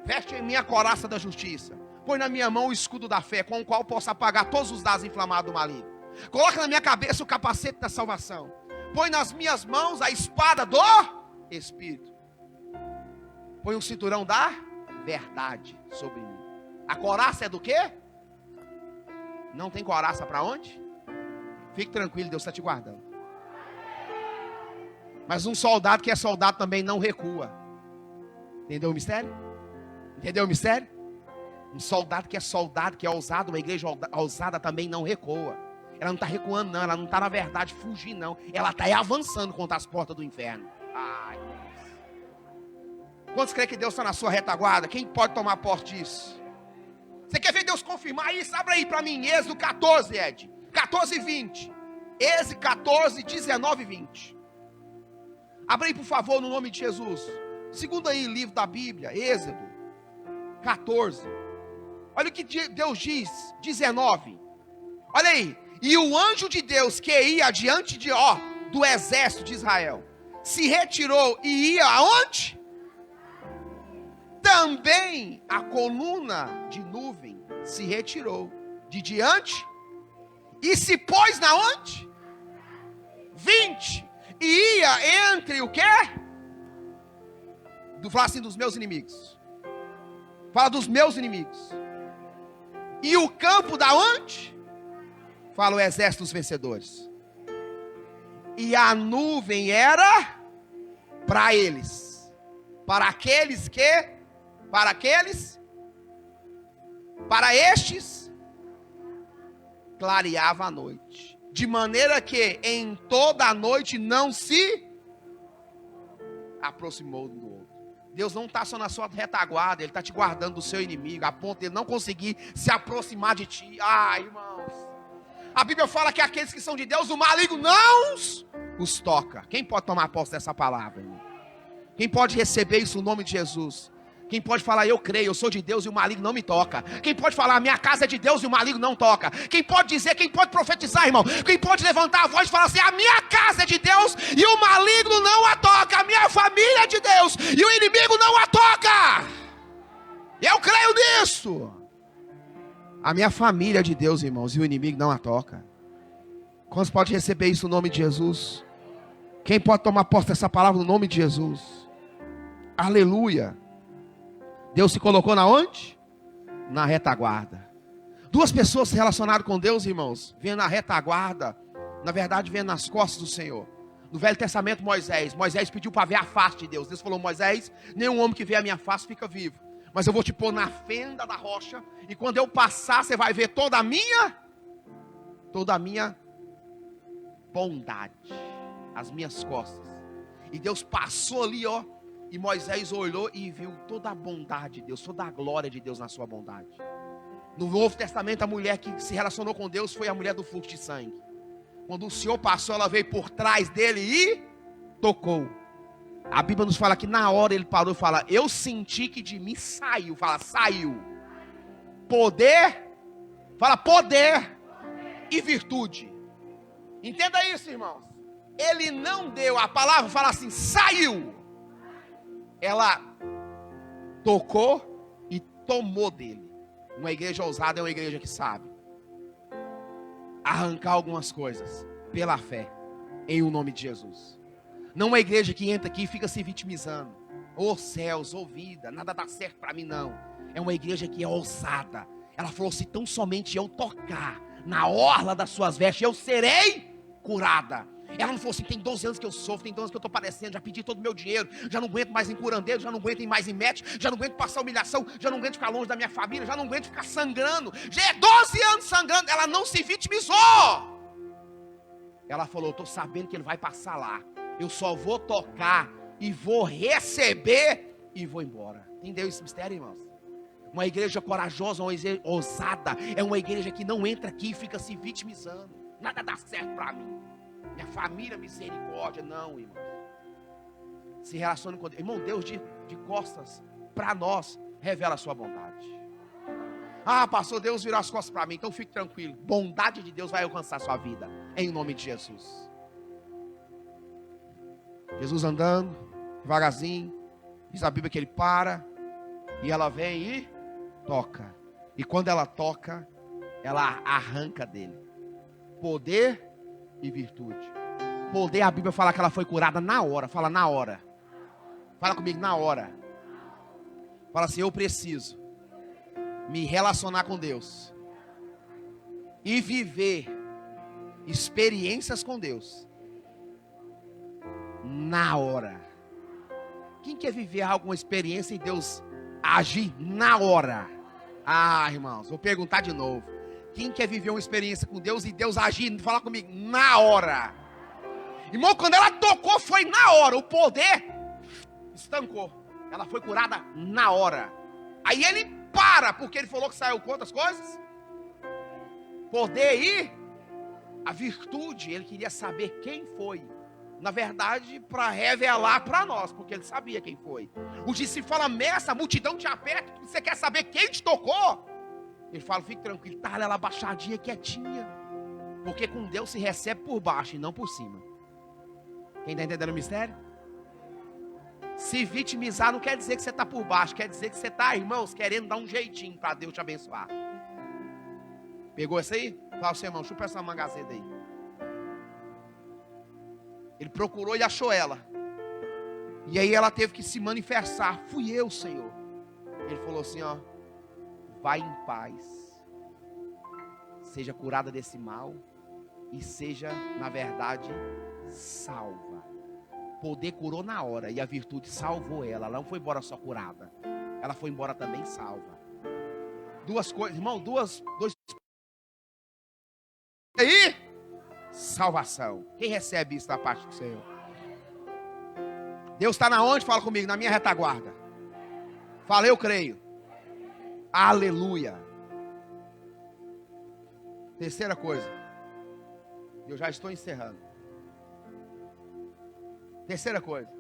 Veste em mim a couraça da justiça. Põe na minha mão o escudo da fé, com o qual posso apagar todos os dados inflamados do maligno. Coloca na minha cabeça o capacete da salvação. Põe nas minhas mãos a espada do Espírito. Põe o cinturão da verdade sobre mim. A couraça é do quê? Não tem couraça para onde? Fique tranquilo, Deus está te guardando. Mas um soldado que é soldado também não recua. Entendeu o mistério? Entendeu o mistério? Um soldado, que é ousado, uma igreja ousada também não recua. Ela não está recuando não, ela não está na verdade fugindo não. Ela está avançando contra as portas do inferno. Ai, quantos creem que Deus está na sua retaguarda? Quem pode tomar posse disso? Você quer ver Deus confirmar isso? Abra aí para mim, Êxodo 14, Ed. 14 e 20. Êxodo 14, 19 e 20. Abra aí, por favor, no nome de Jesus. Segundo aí, livro da Bíblia, Êxodo 14. Olha o que Deus diz, 19. Olha aí. E o anjo de Deus que ia adiante do exército de Israel, se retirou e ia aonde? Também a coluna de nuvem se retirou de diante e se pôs na onde? 20. E ia entre o quê? Fala assim, dos meus inimigos. Fala dos meus inimigos. E o campo da onde? Fala o exército dos vencedores. E a nuvem era para eles. Para estes, clareava a noite. De maneira que em toda a noite não se aproximou um do outro. Deus não está só na sua retaguarda, Ele está te guardando do seu inimigo, a ponto de ele não conseguir se aproximar de ti. Irmãos, a Bíblia fala que aqueles que são de Deus, o maligno não os toca. Quem pode tomar posse dessa palavra, irmão? Quem pode receber isso no nome de Jesus? Quem pode falar, eu creio, eu sou de Deus e o maligno não me toca? Quem pode falar, minha casa é de Deus e o maligno não toca? Quem pode dizer, quem pode profetizar, irmão? Quem pode levantar a voz e falar assim, a minha casa é de Deus e o maligno não a toca? A minha família é de Deus e o inimigo não a toca? Eu creio nisso. A minha família é de Deus, irmãos, e o inimigo não a toca. Quantos podem receber isso no nome de Jesus? Quem pode tomar posse dessa palavra no nome de Jesus? Aleluia. Deus se colocou na onde? Na retaguarda. Duas pessoas se relacionaram com Deus, irmãos, vendo na retaguarda, na verdade vendo nas costas do Senhor. No Velho Testamento, Moisés pediu para ver a face de Deus. Deus falou, Moisés, nenhum homem que vê a minha face fica vivo. Mas eu vou te pôr na fenda da rocha, e quando eu passar, você vai ver toda a minha bondade, as minhas costas. E Deus passou ali, ó, e Moisés olhou e viu toda a bondade de Deus, toda a glória de Deus na sua bondade. No Novo Testamento, a mulher que se relacionou com Deus foi a mulher do fluxo de sangue. Quando o Senhor passou, ela veio por trás dele e tocou. A Bíblia nos fala que na hora ele parou e fala, eu senti que de mim saiu. Fala, saiu. Poder. Fala, poder e virtude. Entenda isso, irmãos. Ele não deu, a palavra fala assim, saiu. Ela tocou e tomou dele. Uma igreja ousada é uma igreja que sabe arrancar algumas coisas pela fé, em o nome de Jesus. Não uma igreja que entra aqui e fica se vitimizando. Ô céus, ô vida, nada dá certo para mim não. É uma igreja que é ousada. Ela falou, se tão somente eu tocar na orla das suas vestes, eu serei curada. Ela não falou assim, tem 12 anos que eu sofro, tem 12 anos que eu estou padecendo, já pedi todo o meu dinheiro, já não aguento mais em curandeiro, já não aguento mais em médico, já não aguento passar humilhação, já não aguento ficar longe da minha família, já não aguento ficar sangrando, já é 12 anos sangrando. Ela não se vitimizou. Ela falou, eu estou sabendo que ele vai passar lá, eu só vou tocar e vou receber e vou embora. Entendeu esse mistério, irmãos? Uma igreja corajosa, uma igreja ousada, é uma igreja que não entra aqui e fica se vitimizando. Nada dá certo para mim. Minha família, misericórdia. Não, irmão. Se relacione com Deus. Irmão, Deus de costas para nós revela a sua bondade. Ah, pastor, Deus virou as costas para mim. Então fique tranquilo. Bondade de Deus vai alcançar a sua vida. Em nome de Jesus. Jesus andando, devagarzinho. Diz a Bíblia que ele para. E ela vem e toca. E quando ela toca, ela arranca dele poder e virtude. Poder, a Bíblia fala que ela foi curada na hora. Fala na hora. Fala comigo, na hora. Fala assim, eu preciso me relacionar com Deus e viver experiências com Deus na hora. Quem quer viver alguma experiência e Deus agir na hora? Ah, irmãos, vou perguntar de novo. Quem quer viver uma experiência com Deus e Deus agir, fala comigo, na hora? Irmão, quando ela tocou, foi na hora. O poder estancou. Ela foi curada na hora. Aí ele para, porque ele falou que saiu quantas coisas? Poder e a virtude. Ele queria saber quem foi. Na verdade, para revelar para nós, porque ele sabia quem foi. O discípulo fala, mestre, a multidão te aperta, você quer saber quem te tocou? Ele fala, fique tranquilo, tá ela abaixadinha, quietinha. Porque com Deus se recebe por baixo e não por cima. Quem está entendendo o mistério? Se vitimizar não quer dizer que você está por baixo, quer dizer que você está, irmãos, querendo dar um jeitinho para Deus te abençoar. Pegou essa aí? Fala, seu irmão, chupa essa mangazeda aí. Ele procurou e achou ela. E aí ela teve que se manifestar. Fui eu, Senhor. Ele falou assim, ó. Vai em paz. Seja curada desse mal. E seja, na verdade, salva. Poder curou na hora. E a virtude salvou ela. Ela não foi embora só curada. Ela foi embora também salva. Duas coisas, irmão. Dois. E aí? Salvação. Quem recebe isso da parte do Senhor? Deus está na onde? Fala comigo, na minha retaguarda. Fala, eu creio. Aleluia. Terceira coisa. Eu já estou encerrando. Terceira coisa.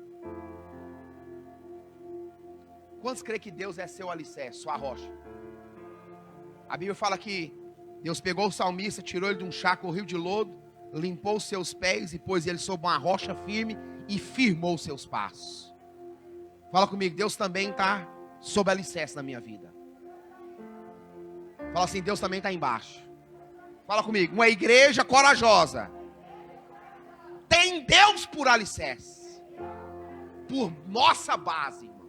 Quantos creem que Deus é seu alicerce, sua rocha? A Bíblia fala que Deus pegou o salmista, tirou ele de um charco, o rio de lodo, limpou os seus pés e pôs ele sobre uma rocha firme e firmou os seus passos. Fala comigo, Deus também está sob alicerce na minha vida. Fala assim, Deus também está embaixo. Fala comigo, uma igreja corajosa tem Deus por alicerce, por nossa base, irmãos.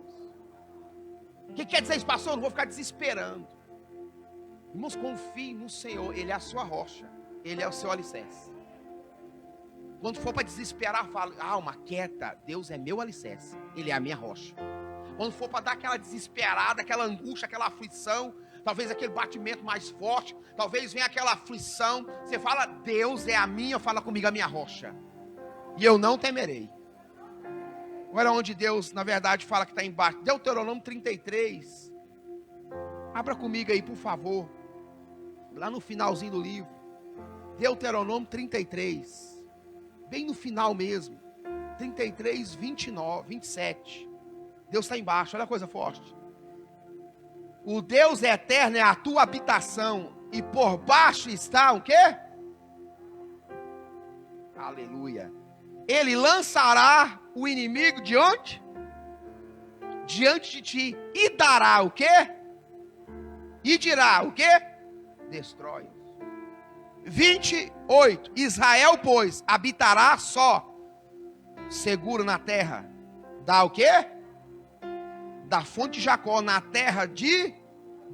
O que quer dizer isso, pastor? Eu não vou ficar desesperando. Irmãos, confie no Senhor, Ele é a sua rocha, Ele é o seu alicerce. Quando for para desesperar, fala, alma, quieta, Deus é meu alicerce, Ele é a minha rocha. Quando for para dar aquela desesperada, aquela angústia, aquela aflição, talvez aquele batimento mais forte, talvez venha aquela aflição, você fala, Deus é a minha, fala comigo, a minha rocha, e eu não temerei. Olha onde Deus, na verdade, fala que está embaixo. Deuteronômio 33. Abra comigo aí, por favor. Lá no finalzinho do livro. Deuteronômio 33. Bem no final mesmo. 33, 29, 27. Deus está embaixo, olha a coisa forte. O Deus eterno é a tua habitação. E por baixo está o quê? Aleluia. Ele lançará o inimigo de onde? Diante de ti. E dará o quê? E dirá o quê? Destrói. 28. Israel, pois, habitará só, seguro na terra. Da o quê? Da fonte de Jacó, na terra de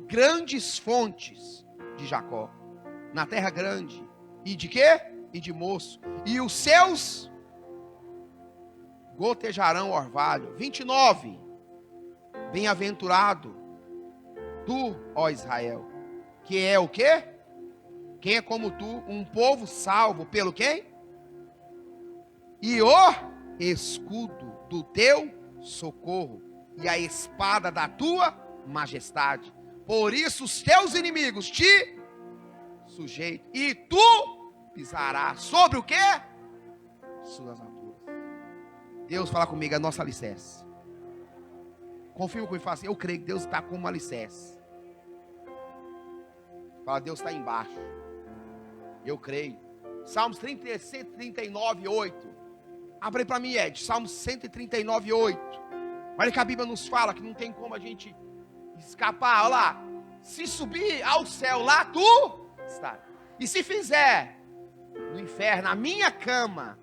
grandes fontes de Jacó. Na terra grande. E de quê? E de moço. E os seus gotejarão orvalho. 29. Bem-aventurado tu, ó Israel, que é o quê? Quem é como tu? Um povo salvo pelo quem? E o escudo do teu socorro e a espada da tua majestade. Por isso os teus inimigos te sujeitam e tu pisarás sobre o quê? Suas alturas. Deus fala comigo, é nosso alicerce. Confirma comigo e fala assim, eu creio que Deus está como alicerce. Fala, Deus está embaixo. Eu creio. Salmos 139, 8. Abre aí para mim, Ed. Salmos 139, 8. Olha que a Bíblia nos fala que não tem como a gente escapar. Olha lá. Se subir ao céu, lá tu está. E se fizer no inferno a minha cama,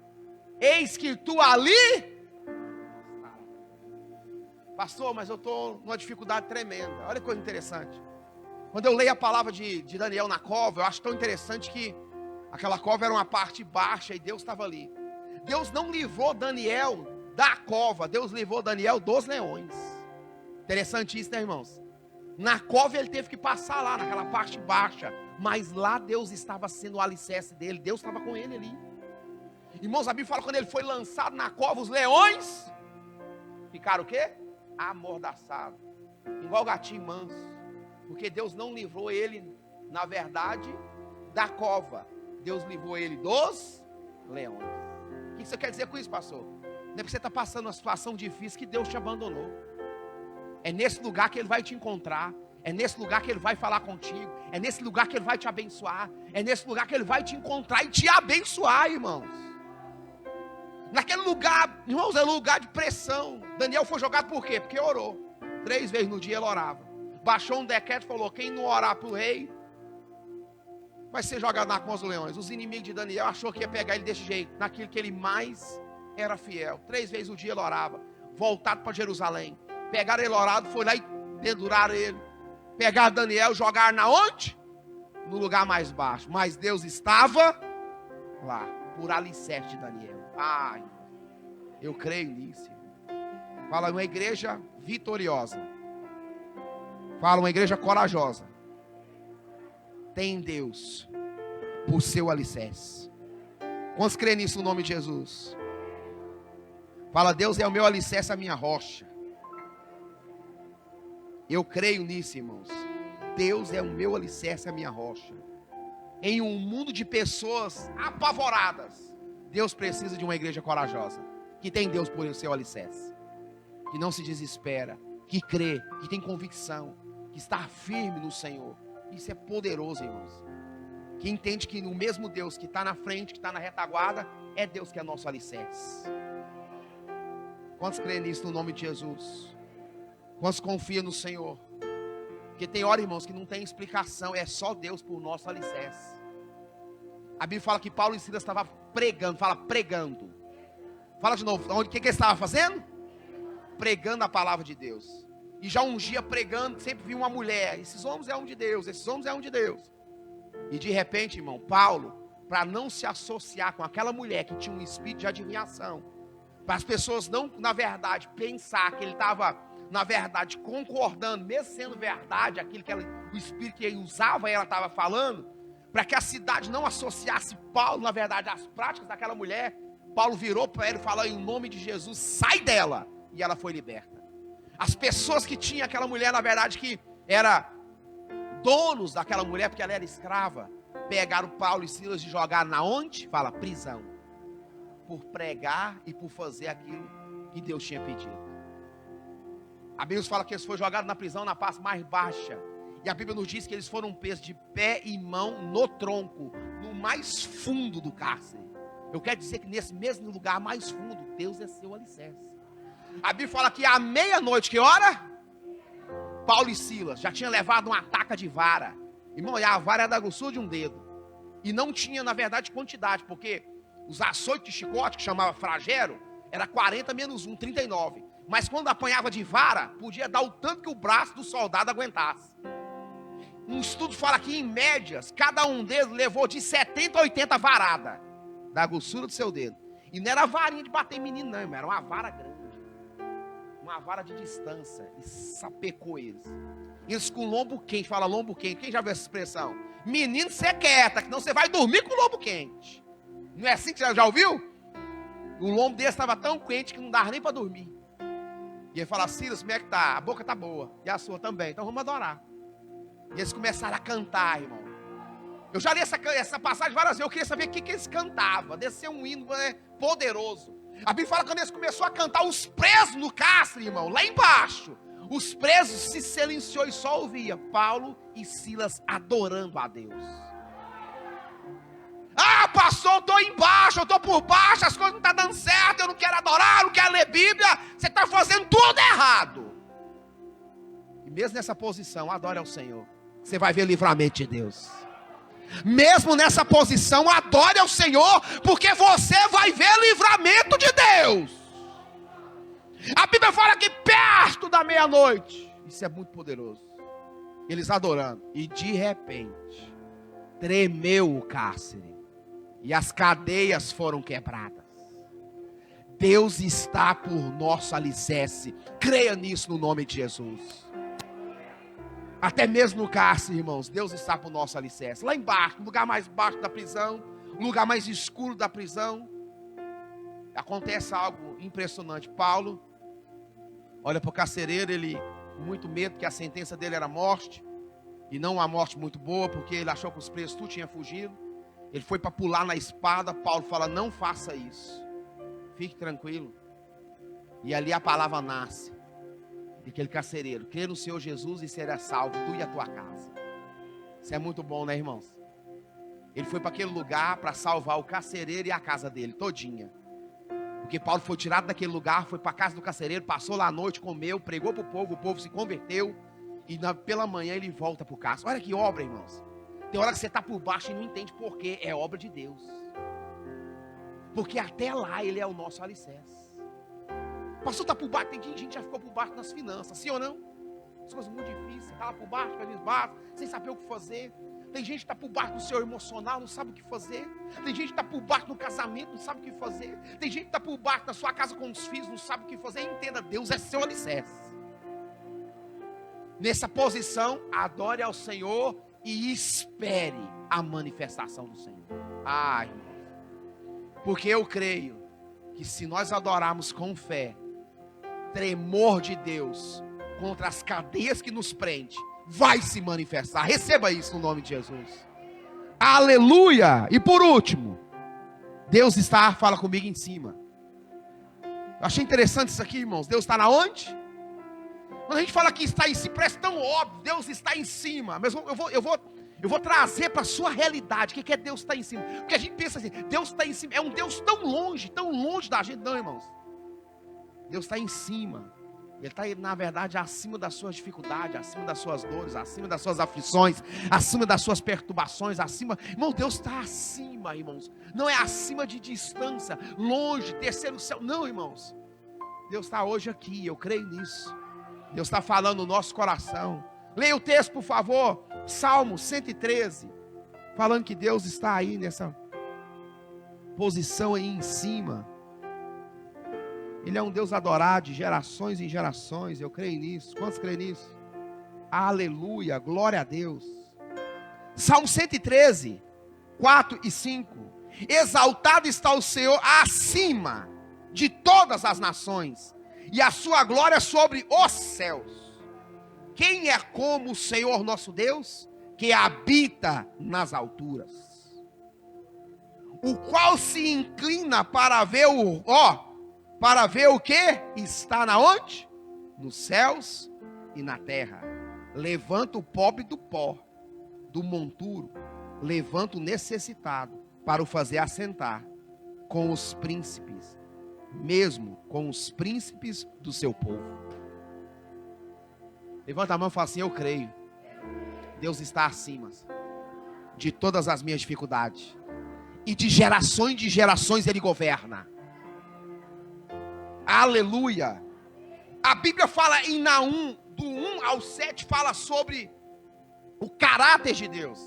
eis que tu ali. Pastor, mas eu estou numa dificuldade tremenda. Olha que coisa interessante. Quando eu leio a palavra de Daniel na cova, eu acho tão interessante que aquela cova era uma parte baixa e Deus estava ali. Deus não livrou Daniel da cova, Deus livrou Daniel dos leões. Interessante isso, né, irmãos? Na cova ele teve que passar lá, naquela parte baixa. Mas lá Deus estava sendo o alicerce dele, Deus estava com ele ali. Irmãos, a Bíblia fala que quando ele foi lançado na cova, os leões ficaram o quê? Amordaçados, igual gatinho manso, porque Deus não livrou ele, na verdade, da cova, Deus livrou ele dos leões. O que você quer dizer com isso, pastor? Não é porque você está passando uma situação difícil que Deus te abandonou. É nesse lugar que Ele vai te encontrar, é nesse lugar que Ele vai falar contigo, é nesse lugar que Ele vai te abençoar, é nesse lugar que Ele vai te encontrar e te abençoar, irmãos. Naquele lugar, irmãos, é um lugar de pressão. Daniel foi jogado por quê? Porque orou. 3 vezes no dia ele orava. Baixou um decreto e falou, quem não orar para o rei, vai ser jogado na cova dos leões. Os inimigos de Daniel achou que ia pegar ele desse jeito, naquilo que ele mais era fiel. 3 vezes no dia ele orava, voltado para Jerusalém. Pegaram ele orado, foi lá e penduraram ele. Pegaram Daniel, jogaram na onde? No lugar mais baixo. Mas Deus estava lá, por alicerce de Daniel. Ai, eu creio nisso. Fala, uma igreja vitoriosa. Fala, uma igreja corajosa. Tem Deus por seu alicerce. Quantos creem nisso no nome de Jesus? Fala, Deus é o meu alicerce, a minha rocha. Eu creio nisso, irmãos. Deus é o meu alicerce, a minha rocha. Em um mundo de pessoas apavoradas, Deus precisa de uma igreja corajosa, que tem Deus por seu alicerce, que não se desespera, que crê, que tem convicção, que está firme no Senhor. Isso é poderoso, irmãos. Que entende que o mesmo Deus que está na frente, que está na retaguarda, é Deus que é nosso alicerce. Quantos creem nisso no nome de Jesus? Quantos confiam no Senhor? Porque tem hora, irmãos, que não tem explicação, é só Deus por nosso alicerce. A Bíblia fala que Paulo e Silas estavam pregando, fala pregando. Fala de novo, o que eles estavam fazendo? Pregando a palavra de Deus. E já um dia pregando, sempre vinha uma mulher, esses homens é um de Deus, esses homens é um de Deus. E de repente, irmão, Paulo, para não se associar com aquela mulher que tinha um espírito de adivinhação, para as pessoas não, na verdade, pensar que ele estava, na verdade, concordando, mesmo sendo verdade, aquilo que o espírito que ele usava, ela estava falando, para que a cidade não associasse Paulo, na verdade, às práticas daquela mulher, Paulo virou para ela e falou, em nome de Jesus, sai dela, e ela foi liberta. As pessoas que tinham aquela mulher, na verdade, que era donos daquela mulher, porque ela era escrava, pegaram Paulo e Silas e jogaram na onde? Fala, prisão. Por pregar e por fazer aquilo que Deus tinha pedido. A Bíblia fala que eles foram jogados na prisão na parte mais baixa. E a Bíblia nos diz que eles foram presos de pé e mão no tronco, no mais fundo do cárcere. Eu quero dizer que nesse mesmo lugar mais fundo, Deus é seu alicerce. A Bíblia fala que à meia-noite, que hora? Paulo e Silas já tinham levado uma taca de vara. Irmão, e a vara era da grossura de um dedo. E não tinha, na verdade, quantidade, porque os açoites de chicote, que chamava flagelo, era 40 menos 1, 39. Mas quando apanhava de vara, podia dar o tanto que o braço do soldado aguentasse. Um estudo fala que, em médias, cada um deles levou de 70 a 80 varadas da grossura do seu dedo. E não era varinha de bater em menino, não, irmão, era uma vara grande. Uma vara de distância. E sapecou eles. Eles com lombo quente, fala lombo quente. Quem já viu essa expressão? Menino, você é quieta, que senão você vai dormir com o lombo quente. Não é assim que você já ouviu? O lombo dele estava tão quente que não dava nem para dormir. E ele fala, Silas, como é que tá? A boca tá boa. E a sua também. Então vamos adorar. E eles começaram a cantar, irmão. Eu já li essa passagem várias vezes. Eu queria saber o que eles cantavam. Descer um hino poderoso. A Bíblia fala que quando eles começaram a cantar, os presos no cárcere, irmão, lá embaixo, os presos se silenciou e só ouvia Paulo e Silas adorando a Deus. Ah, pastor, eu estou embaixo, eu estou por baixo, as coisas não estão dando certo, eu não quero adorar, eu não quero ler Bíblia, você está fazendo tudo errado. E mesmo nessa posição, adore ao Senhor, você vai ver livramento de Deus. Mesmo nessa posição, adore ao Senhor, porque você vai ver livramento de Deus. A Bíblia fala que perto da meia-noite, isso é muito poderoso, eles adorando, e de repente, tremeu o cárcere, e as cadeias foram quebradas. Deus está por nosso alicerce, creia nisso no nome de Jesus. Até mesmo no cárcere, irmãos, Deus está por nosso alicerce. Lá embaixo, no lugar mais baixo da prisão, no lugar mais escuro da prisão, acontece algo impressionante. Paulo olha para o carcereiro, ele com muito medo, que a sentença dele era morte, e não uma morte muito boa, porque ele achou que os presos tudo tinham fugido. Ele foi para pular na espada. Paulo fala, não faça isso, fique tranquilo. E ali a palavra nasce. Aquele carcereiro, crê no Senhor Jesus e será salvo, tu e a tua casa. Isso é muito bom, né, irmãos? Ele foi para aquele lugar para salvar o carcereiro e a casa dele, todinha. Porque Paulo foi tirado daquele lugar, foi para a casa do carcereiro, passou lá a noite, comeu, pregou para o povo se converteu. E pela manhã ele volta para o cárcere. Olha que obra, irmãos. Tem hora que você está por baixo e não entende por quê. É obra de Deus. Porque até lá ele é o nosso alicerce. Pastor, está por baixo, tem gente que já ficou por baixo nas finanças, sim ou não? As coisas muito difíceis, está lá por baixo, cabisbaixo, sem saber o que fazer. Tem gente que está por baixo do seu emocional, não sabe o que fazer. Tem gente que está por baixo do casamento, não sabe o que fazer. Tem gente que está por baixo da sua casa com os filhos, não sabe o que fazer. Entenda, Deus é seu alicerce. Nessa posição, adore ao Senhor e espere a manifestação do Senhor. Ai, porque eu creio que se nós adorarmos com fé, tremor de Deus contra as cadeias que nos prende vai se manifestar. Receba isso no nome de Jesus. Aleluia. E por último, Deus está, fala comigo, em cima. Eu achei interessante isso aqui, irmãos. Deus está na onde? Quando a gente fala que está em cima, parece tão óbvio, Deus está em cima. Mas eu vou trazer para a sua realidade, o que é Deus está em cima. Porque a gente pensa assim, Deus está em cima, é um Deus tão longe da gente. Não, irmãos. Deus está em cima. Ele está, na verdade, acima das suas dificuldades, acima das suas dores, acima das suas aflições, acima das suas perturbações, acima. Irmão, Deus está acima, irmãos. Não é acima de distância, longe, terceiro céu. Não, irmãos. Deus está hoje aqui, eu creio nisso. Deus está falando no nosso coração. Leia o texto, por favor. Salmo 113. Falando que Deus está aí nessa posição aí em cima. Ele é um Deus adorado de gerações em gerações. Eu creio nisso. Quantos creem nisso? Aleluia, glória a Deus. Salmo 113, 4 e 5. Exaltado está o Senhor acima de todas as nações, e a sua glória sobre os céus. Quem é como o Senhor nosso Deus, que habita nas alturas, o qual se inclina para ver o que está na onde? Nos céus e na terra. Levanta o pobre do pó, do monturo, levanta o necessitado, para o fazer assentar com os príncipes, mesmo com os príncipes do seu povo. Levanta a mão e fala assim: eu creio, Deus está acima de todas as minhas dificuldades, e de gerações Ele governa. Aleluia. A Bíblia fala em Naum, do 1 ao 7, fala sobre o caráter de Deus.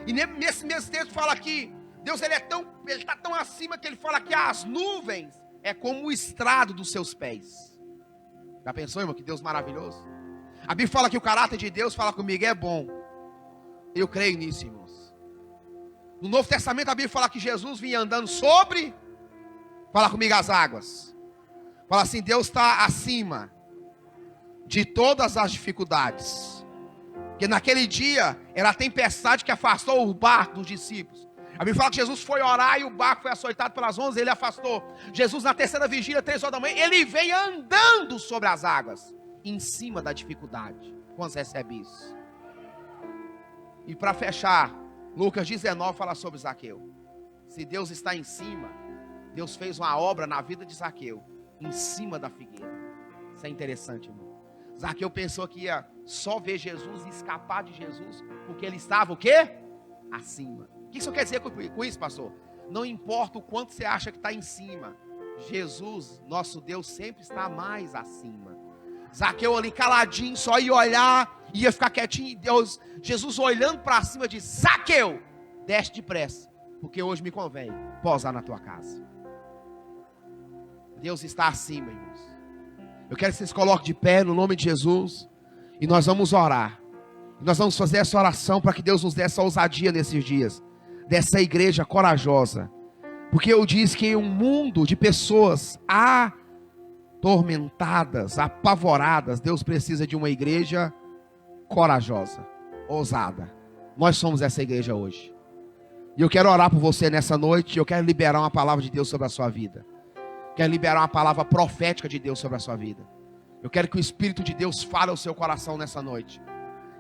E nesse mesmo texto fala que Deus ele está tão acima que ele fala que as nuvens é como o estrado dos seus pés. Já pensou, irmão, que Deus maravilhoso? A Bíblia fala que o caráter de Deus, fala comigo, é bom. Eu creio nisso, irmãos. No Novo Testamento a Bíblia fala que Jesus vinha andando sobre, fala comigo, as águas. Fala assim, Deus está acima de todas as dificuldades. Porque naquele dia era a tempestade que afastou o barco dos discípulos. A Bíblia fala que Jesus foi orar e o barco foi açoitado pelas ondas, ele afastou. Jesus na terceira vigília, 3 horas da manhã, ele vem andando sobre as águas, em cima da dificuldade. Quantos recebem isso? E para fechar, Lucas 19 fala sobre Zaqueu. Se Deus está em cima, Deus fez uma obra na vida de Zaqueu, em cima da figueira. Isso é interessante, irmão. Zaqueu pensou que ia só ver Jesus e escapar de Jesus, porque ele estava o quê? Acima. O que isso quer dizer com isso, pastor? Não importa o quanto você acha que está em cima, Jesus, nosso Deus, sempre está mais acima. Zaqueu ali caladinho, só ia olhar, ia ficar quietinho, e Deus, Jesus olhando para cima disse: Zaqueu, desce depressa, porque hoje me convém pousar na tua casa. Deus está acima, irmãos. Eu quero que vocês coloquem de pé no nome de Jesus, e nós vamos orar. Nós vamos fazer essa oração para que Deus nos dê essa ousadia nesses dias, dessa igreja corajosa. Porque eu disse que em um mundo de pessoas atormentadas, apavoradas, Deus precisa de uma igreja corajosa, ousada. Nós somos essa igreja hoje. E eu quero orar por você nessa noite. Eu quero liberar uma palavra de Deus sobre a sua vida. Quero liberar uma palavra profética de Deus sobre a sua vida. Eu quero que o Espírito de Deus fale ao seu coração nessa noite.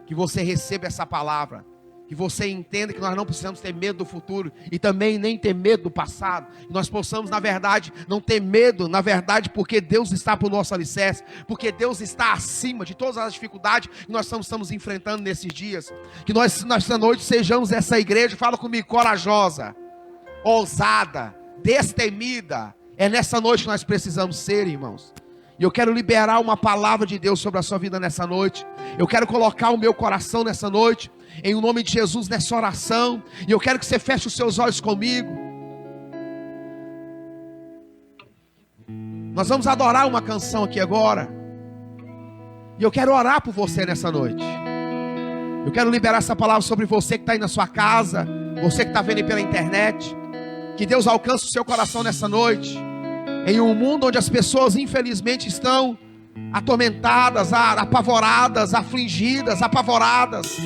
Que você receba essa palavra. Que você entenda que nós não precisamos ter medo do futuro. E também nem ter medo do passado. Que nós possamos, na verdade, não ter medo. Na verdade, porque Deus está por nosso alicerce. Porque Deus está acima de todas as dificuldades que nós estamos enfrentando nesses dias. Que nós, nessa noite, sejamos essa igreja, fala comigo, corajosa, ousada, destemida. É nessa noite que nós precisamos ser, irmãos. E eu quero liberar uma palavra de Deus sobre a sua vida nessa noite. Eu quero colocar o meu coração nessa noite, em nome de Jesus, nessa oração. E eu quero que você feche os seus olhos comigo. Nós vamos adorar uma canção aqui agora. E eu quero orar por você nessa noite. Eu quero liberar essa palavra sobre você que está aí na sua casa, você que está vendo aí pela internet. Que Deus alcance o seu coração nessa noite. Em um mundo onde as pessoas infelizmente estão atormentadas, apavoradas, afligidas, apavoradas.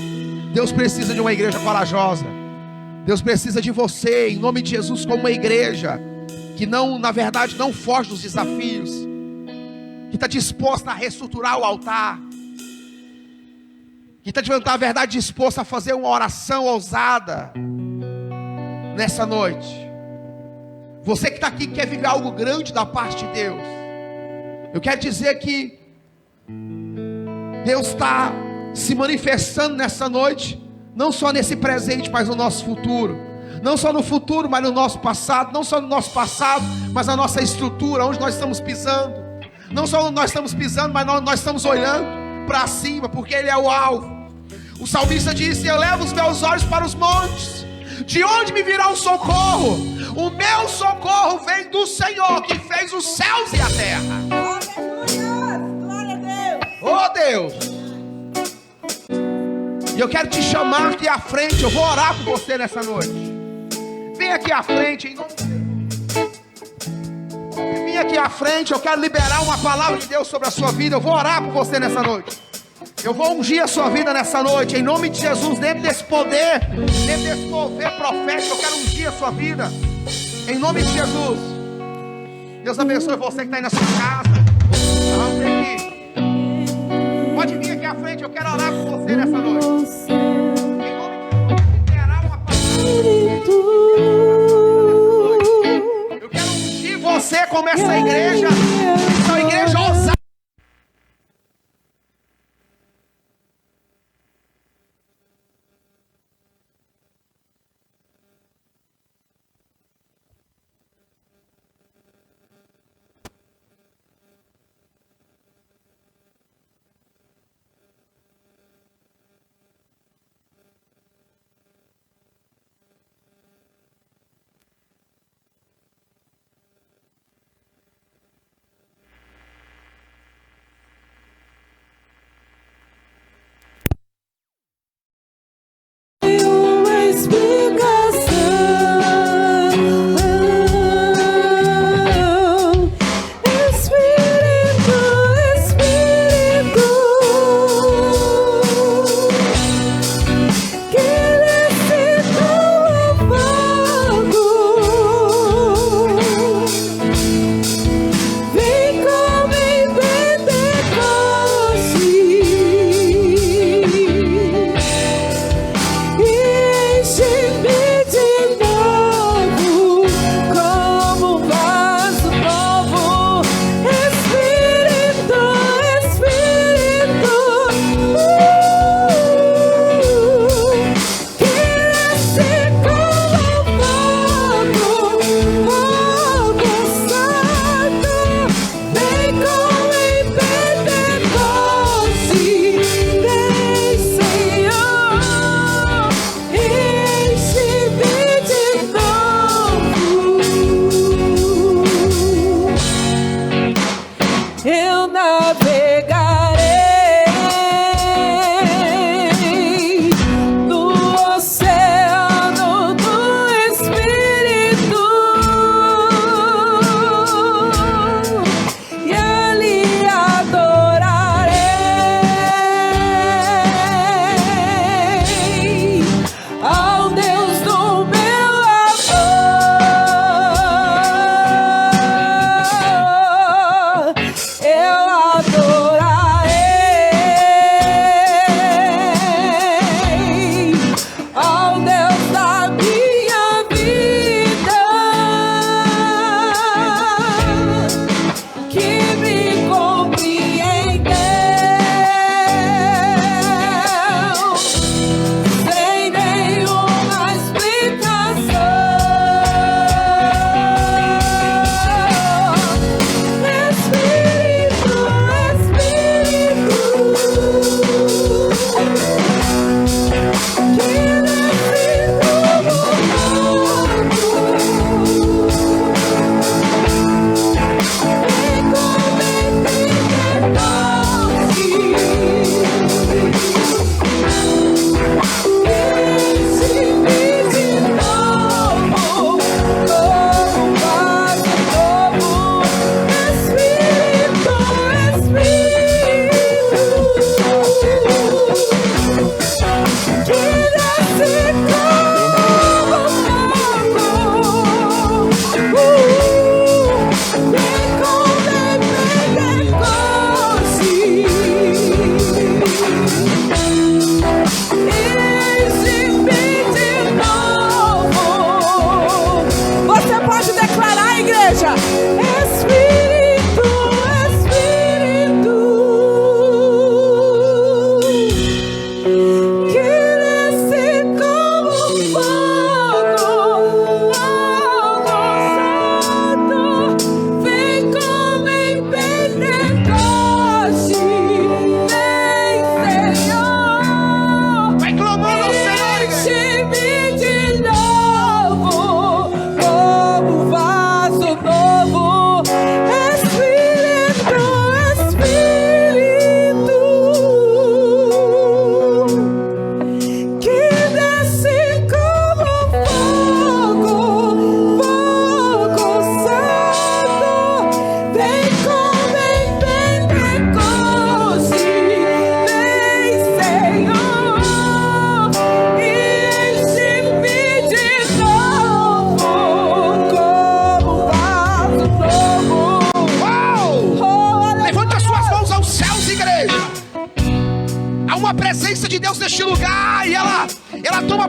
Deus precisa de uma igreja corajosa. Deus precisa de você, em nome de Jesus, como uma igreja que não, na verdade, não foge dos desafios, que está disposta a reestruturar o altar, que está diante da verdade disposto a fazer uma oração ousada nessa noite. Você que está aqui quer viver algo grande da parte de Deus. Eu quero dizer que Deus está se manifestando nessa noite, não só nesse presente, mas no nosso futuro. Não só no futuro, mas no nosso passado. Não só no nosso passado, mas na nossa estrutura, onde nós estamos pisando. Não só onde nós estamos pisando, mas nós estamos olhando para cima, porque Ele é o alvo. O salmista disse: eu levo os meus olhos para os montes. De onde me virá o socorro? O meu socorro vem do Senhor, que fez os céus e a terra. Aleluia! Glória a Deus! Oh Deus! E eu quero te chamar aqui à frente. Eu vou orar por você nessa noite. Vem aqui à frente, em nome de Jesus. Vem aqui à frente. Eu quero liberar uma palavra de Deus sobre a sua vida. Eu vou orar por você nessa noite. Eu vou ungir a sua vida nessa noite, em nome de Jesus. Dentro desse poder, dentro desse mover profético, eu quero ungir a sua vida, em nome de Jesus. Deus abençoe você que está aí na sua casa. Vamos ver aqui. Pode vir aqui à frente, eu quero orar por você nessa noite. Em nome de Jesus, liberar uma palavra. Eu quero ungir você como essa igreja. Essa igreja ousada.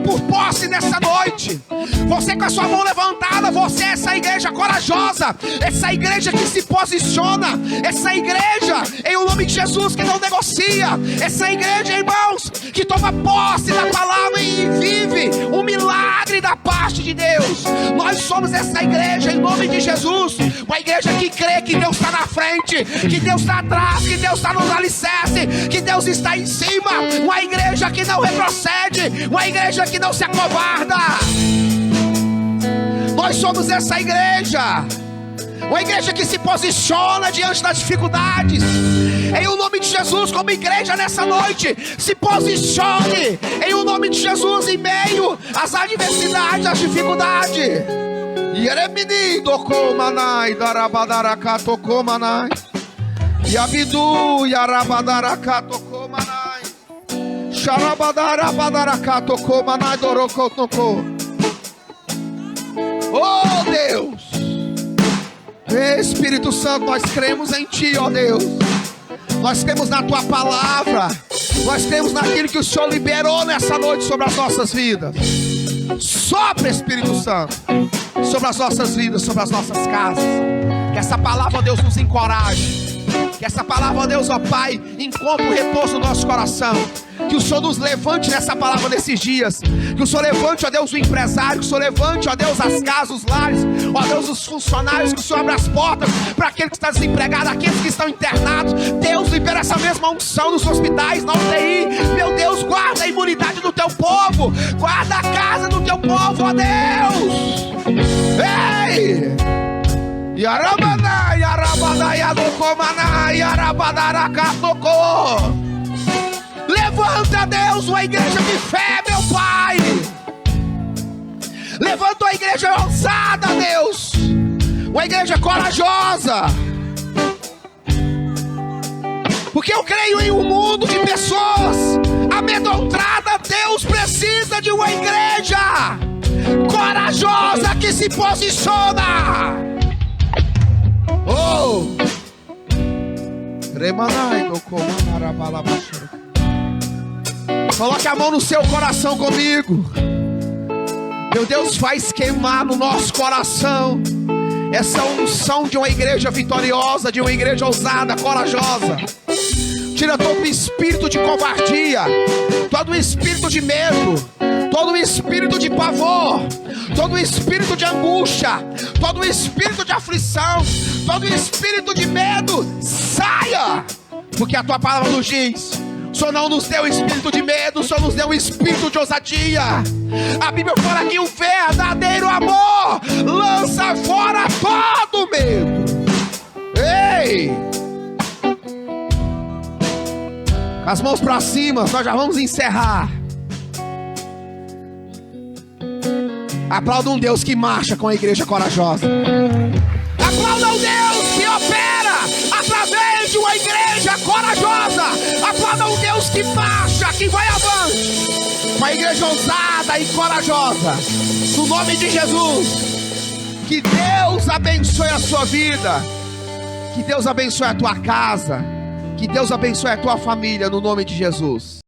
toma por posse nessa noite. Você com a sua mão levantada, você é essa igreja corajosa, essa igreja que se posiciona, essa igreja em o nome de Jesus que não negocia, essa igreja, irmãos, que toma posse da palavra e vive um milagre da parte de Deus. Nós somos essa igreja em nome de Jesus, uma igreja que crê que Deus está na frente, que Deus está atrás, que Deus está nos alicerces, que Deus está em cima, uma igreja que não retrocede, uma igreja que não se acovarda. Nós somos essa igreja, uma igreja que se posiciona diante das dificuldades. Em o nome de Jesus, como igreja nessa noite, se posicione em o nome de Jesus em meio às adversidades, às dificuldades. Yeremini dokomanai darabadarakato komanai yabidu yarabadarakato komanai sharabadarabadarakatu komanai dorokotoko. Oh Deus, Espírito Santo, nós cremos em Ti, ó Deus. Nós cremos na Tua palavra. Nós cremos naquilo que o Senhor liberou nessa noite sobre as nossas vidas. Sopra, Espírito Santo, sobre as nossas vidas, sobre as nossas casas. Que essa palavra, ó Deus, nos encoraje. Que essa palavra, ó Deus, ó Pai, encontre o repouso no nosso coração. Que o Senhor nos levante nessa palavra nesses dias. Que o Senhor levante, ó Deus, o empresário. Que o Senhor levante, ó Deus, as casas, os lares. Ó Deus, os funcionários. Que o Senhor abra as portas para aquele que está desempregado, aqueles que estão internados. Deus, libera essa mesma unção nos hospitais, na UTI. Meu Deus, guarda a imunidade do Teu povo. Guarda a casa do Teu povo, ó Deus. Ei! Yarabana, yarabana, yadokomana, yarabadarakatoko. Levanta, Deus, uma igreja de fé, meu Pai. Levanta uma igreja ousada, Deus. Uma igreja corajosa. Porque eu creio em um mundo de pessoas amedrontadas. Deus precisa de uma igreja corajosa que se posiciona. Oh! Coloque a mão no seu coração comigo. Meu Deus, faz queimar no nosso coração essa unção de uma igreja vitoriosa, de uma igreja ousada, corajosa. Tira todo o espírito de covardia, todo o espírito de medo, todo o espírito de pavor, todo o espírito de angústia, todo o espírito de aflição, todo o espírito de medo, saia! Porque a Tua palavra nos diz: o Senhor não nos deu espírito de medo, o Senhor nos deu um espírito de ousadia. A Bíblia fala que o verdadeiro amor lança fora todo medo. Ei! Com as mãos para cima, nós já vamos encerrar. Aplauda um Deus que marcha com a igreja corajosa. Aplauda um Deus que opera através de uma igreja corajosa. Aplauda um Deus que marcha, que vai avante. Uma igreja ousada e corajosa. No nome de Jesus. Que Deus abençoe a sua vida. Que Deus abençoe a tua casa. Que Deus abençoe a tua família, no nome de Jesus.